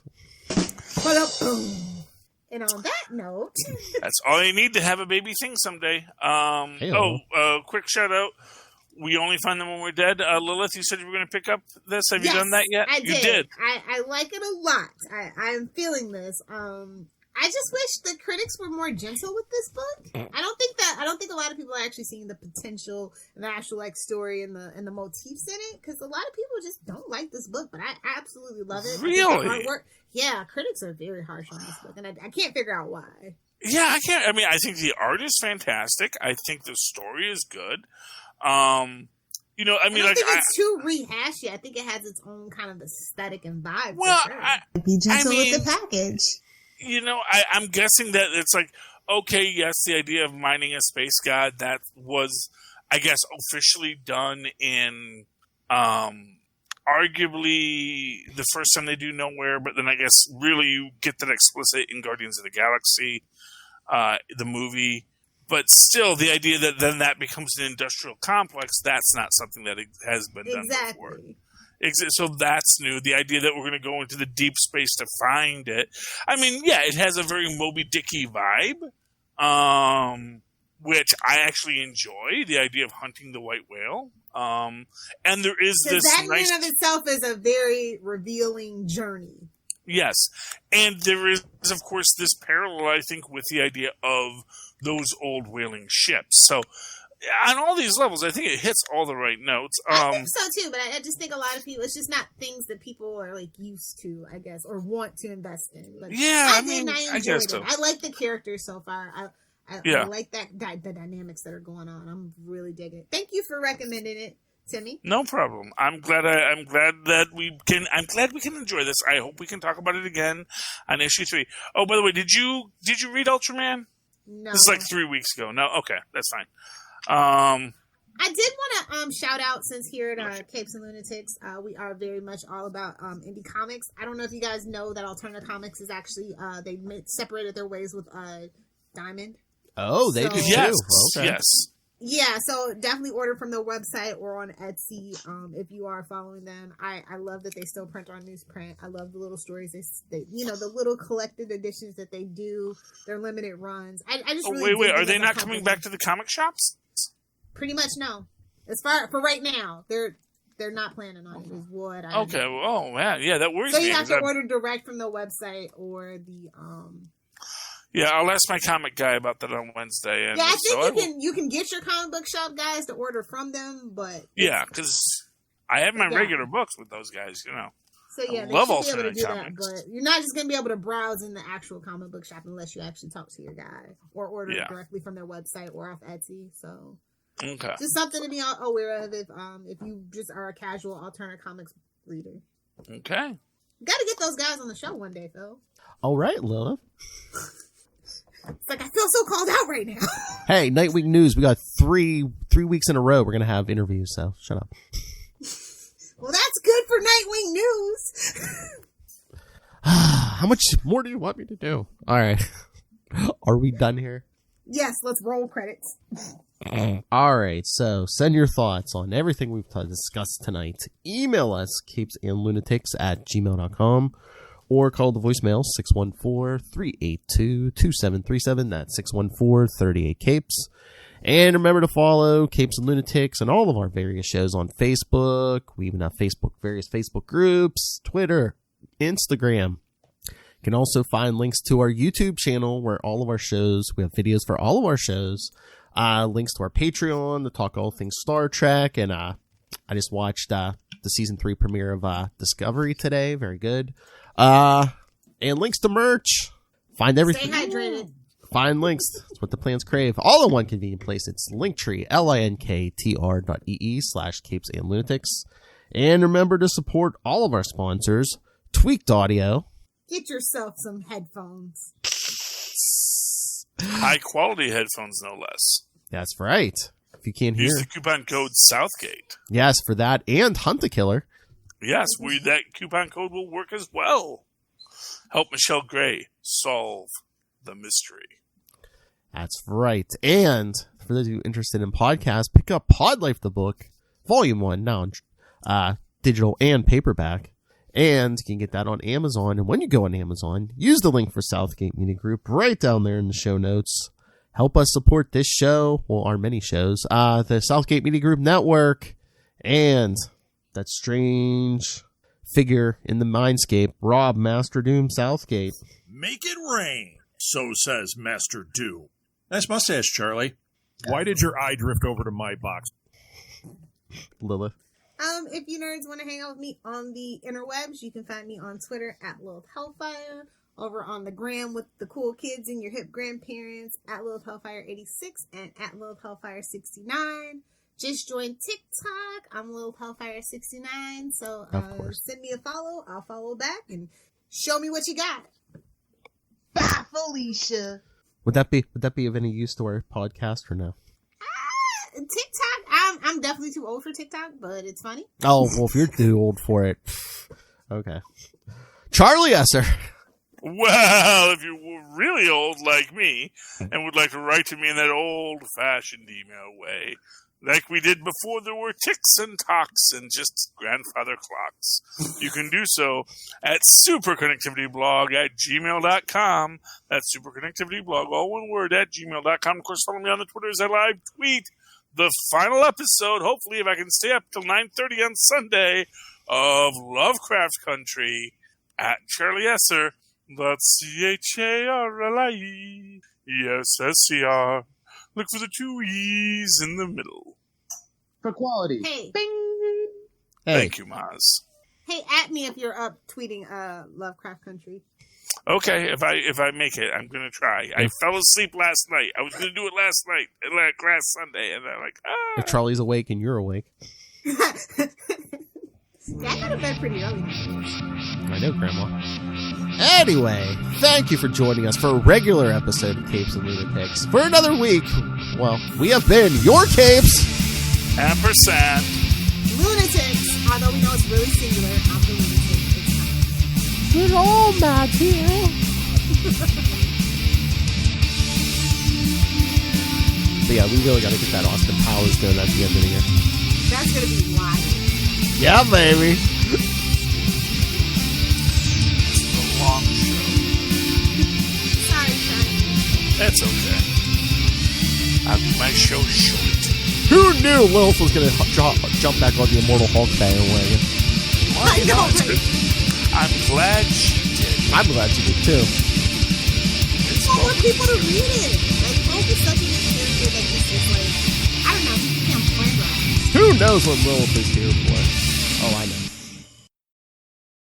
And on that note... That's all you need to have a baby Thing someday. Quick shout out. We only find them when we're dead. Lilith, you said you were going to pick up this. Have you done that yet? I did. You did. I like it a lot. I'm feeling this. I just wish the critics were more gentle with this book. I don't think a lot of people are actually seeing the potential and the actual story and the motifs in it, because a lot of people just don't like this book. But I absolutely love it. Really? Yeah, critics are very harsh on this book, and I can't figure out why. Yeah, I can't. I mean, I think the art is fantastic. I think the story is good. I think it's too rehashy. I think it has its own kind of aesthetic and vibe. Well, be gentle with the package. I'm guessing that it's like, okay, yes, the idea of mining a space god, that was, I guess, officially done in arguably the first time they do Nowhere, but then I guess really you get that explicit in Guardians of the Galaxy, the movie. But still, the idea that then that becomes an industrial complex, that's not something that has been done before. So that's new. The idea that we're going to go into the deep space to find it. I mean, yeah, it has a very Moby Dicky vibe, which I actually enjoy, the idea of hunting the white whale. And there is this that in and of itself is a very revealing journey. Yes. And there is, of course, this parallel, I think, with the idea of those old whaling ships. So on all these levels, I think it hits all the right notes. I think so too, but I just think a lot of people, it's just not things that people are used to, I guess, or want to invest in. But yeah, I enjoyed it. So. I like the characters so far. I like the dynamics that are going on. I'm really digging it. Thank you for recommending it, Timmy. No problem. I'm glad we can enjoy this. I hope we can talk about it again on issue 3. Oh, by the way, did you read Ultraman? No. This is 3 weeks ago. No, okay, that's fine. I did want to shout out, since here at Capes and Lunatics, we are very much all about indie comics. I don't know if you guys know that Alternative Comics is actually they separated their ways with Diamond. Oh, they did too. Yes, okay. Yes. Yeah, so definitely order from their website or on Etsy if you are following them. I love that they still print on newsprint. I love the little stories they the little collected editions that they do. Their limited runs. I just wait. Are they not coming back to the comic shops? Pretty much no. As far for right now, they're not planning on it. Is what I okay. Well, oh man, yeah, that worries me. So you have to order direct from the website or the Yeah, I'll ask my comic guy about that on Wednesday. And yeah, I think you can get your comic book shop guys to order from them, but yeah, because I have my regular books with those guys, So yeah, they should be able to do that, but you're not just going to be able to browse in the actual comic book shop unless you actually talk to your guy or order it directly from their website or off Etsy. So okay, just something to be aware of if you just are a casual alternative comics reader. Okay, got to get those guys on the show one day, Phil. All right, Lilith. It's I feel so called out right now. Hey, Nightwing News. We got three weeks in a row. We're going to have interviews, so shut up. Well, that's good for Nightwing News. How much more do you want me to do? All right. Are we done here? Yes, let's roll credits. All right, so send your thoughts on everything we've discussed tonight. Email us, capesandlunatics@gmail.com, or call the voicemail 614-382-2737. That's 614-38-CAPES. And remember to follow Capes and Lunatics and all of our various shows on Facebook. We even have various Facebook groups, Twitter, Instagram. You can also find links to our YouTube channel where all of our shows, we have videos for all of our shows, links to our Patreon to talk all things Star Trek. And I just watched the season 3 premiere of Discovery today. Very good. And links to merch. Find everything. Stay hydrated. Find links. That's what the plans crave. All in one convenient place. It's Linktree, linktr.ee/capesandlunatics. And remember to support all of our sponsors. Tweaked Audio. Get yourself some headphones. High quality headphones, no less. That's right. If you can't hear. Use the coupon code Southgate. Yes, for that and Hunt the Killer. Yes, that coupon code will work as well. Help Michelle Gray solve the mystery. That's right. And for those of you interested in podcasts, pick up Pod Life the book, Volume 1, now digital and paperback. And you can get that on Amazon. And when you go on Amazon, use the link for Southgate Media Group right down there in the show notes. Help us support this show, well, our many shows, the Southgate Media Group Network, and that strange figure in the mindscape, Rob Master Doom Southgate. Make it rain, so says Master Doom. Nice mustache, Charlie. Why did your eye drift over to my box? Lilith. If you nerds want to hang out with me on the interwebs, you can find me on Twitter at Lilith Hellfire, over on the gram with the cool kids and your hip grandparents at Lilith Hellfire 86 and at Lilith Hellfire 69. Just joined TikTok. I'm Lilith Hellfire 69, so send me a follow. I'll follow back and show me what you got. Bye, Felicia. Would that be of any use to our podcast or no? TikTok, I'm definitely too old for TikTok, but it's funny. Oh, well, if you're too old for it, okay. Charlie Esser. Well, if you're really old like me and would like to write to me in that old-fashioned email way, like we did before there were ticks and talks and just grandfather clocks, you can do so at superconnectivityblog@gmail.com. That's superconnectivityblog, all one word, @gmail.com. Of course, follow me on the Twitter as I live tweet the final episode, hopefully if I can stay up till 9:30 on Sunday, of Lovecraft Country at Charlie Esser. That's CHARLIE. Yes, SCR. Look for the 2 E's in the middle. For quality. Hey. Hey. Thank you, Maz. Hey, at me if you're up tweeting Lovecraft Country. Okay, if I make it, I'm gonna try. I fell asleep last night. I was gonna do it last night, like last Sunday, and I'm like, If Charlie's awake and you're awake. Yeah, I got to bed pretty early. I know, Grandma. Anyway, thank you for joining us for a regular episode of Capes and Lunatics. For another week, well, we have been your Capes. Ampersand. Lunatics. Although we know it's really singular, I'm the lunatic. It's all back here. But yeah, we really got to get that Austin Powers going at the end of the year. That's going to be wild. Yeah, baby. Long show. Sorry, Charlie. That's okay. I'll do my show short. Who knew Lilith was going to jump back on the Immortal Hulk bandwagon? I know, right? I'm glad she did. I'm glad she did, too. I want people to read it. Like, Hulk is such a good character that this is like, I don't know, he can't play right. Who knows what Lilith is here for?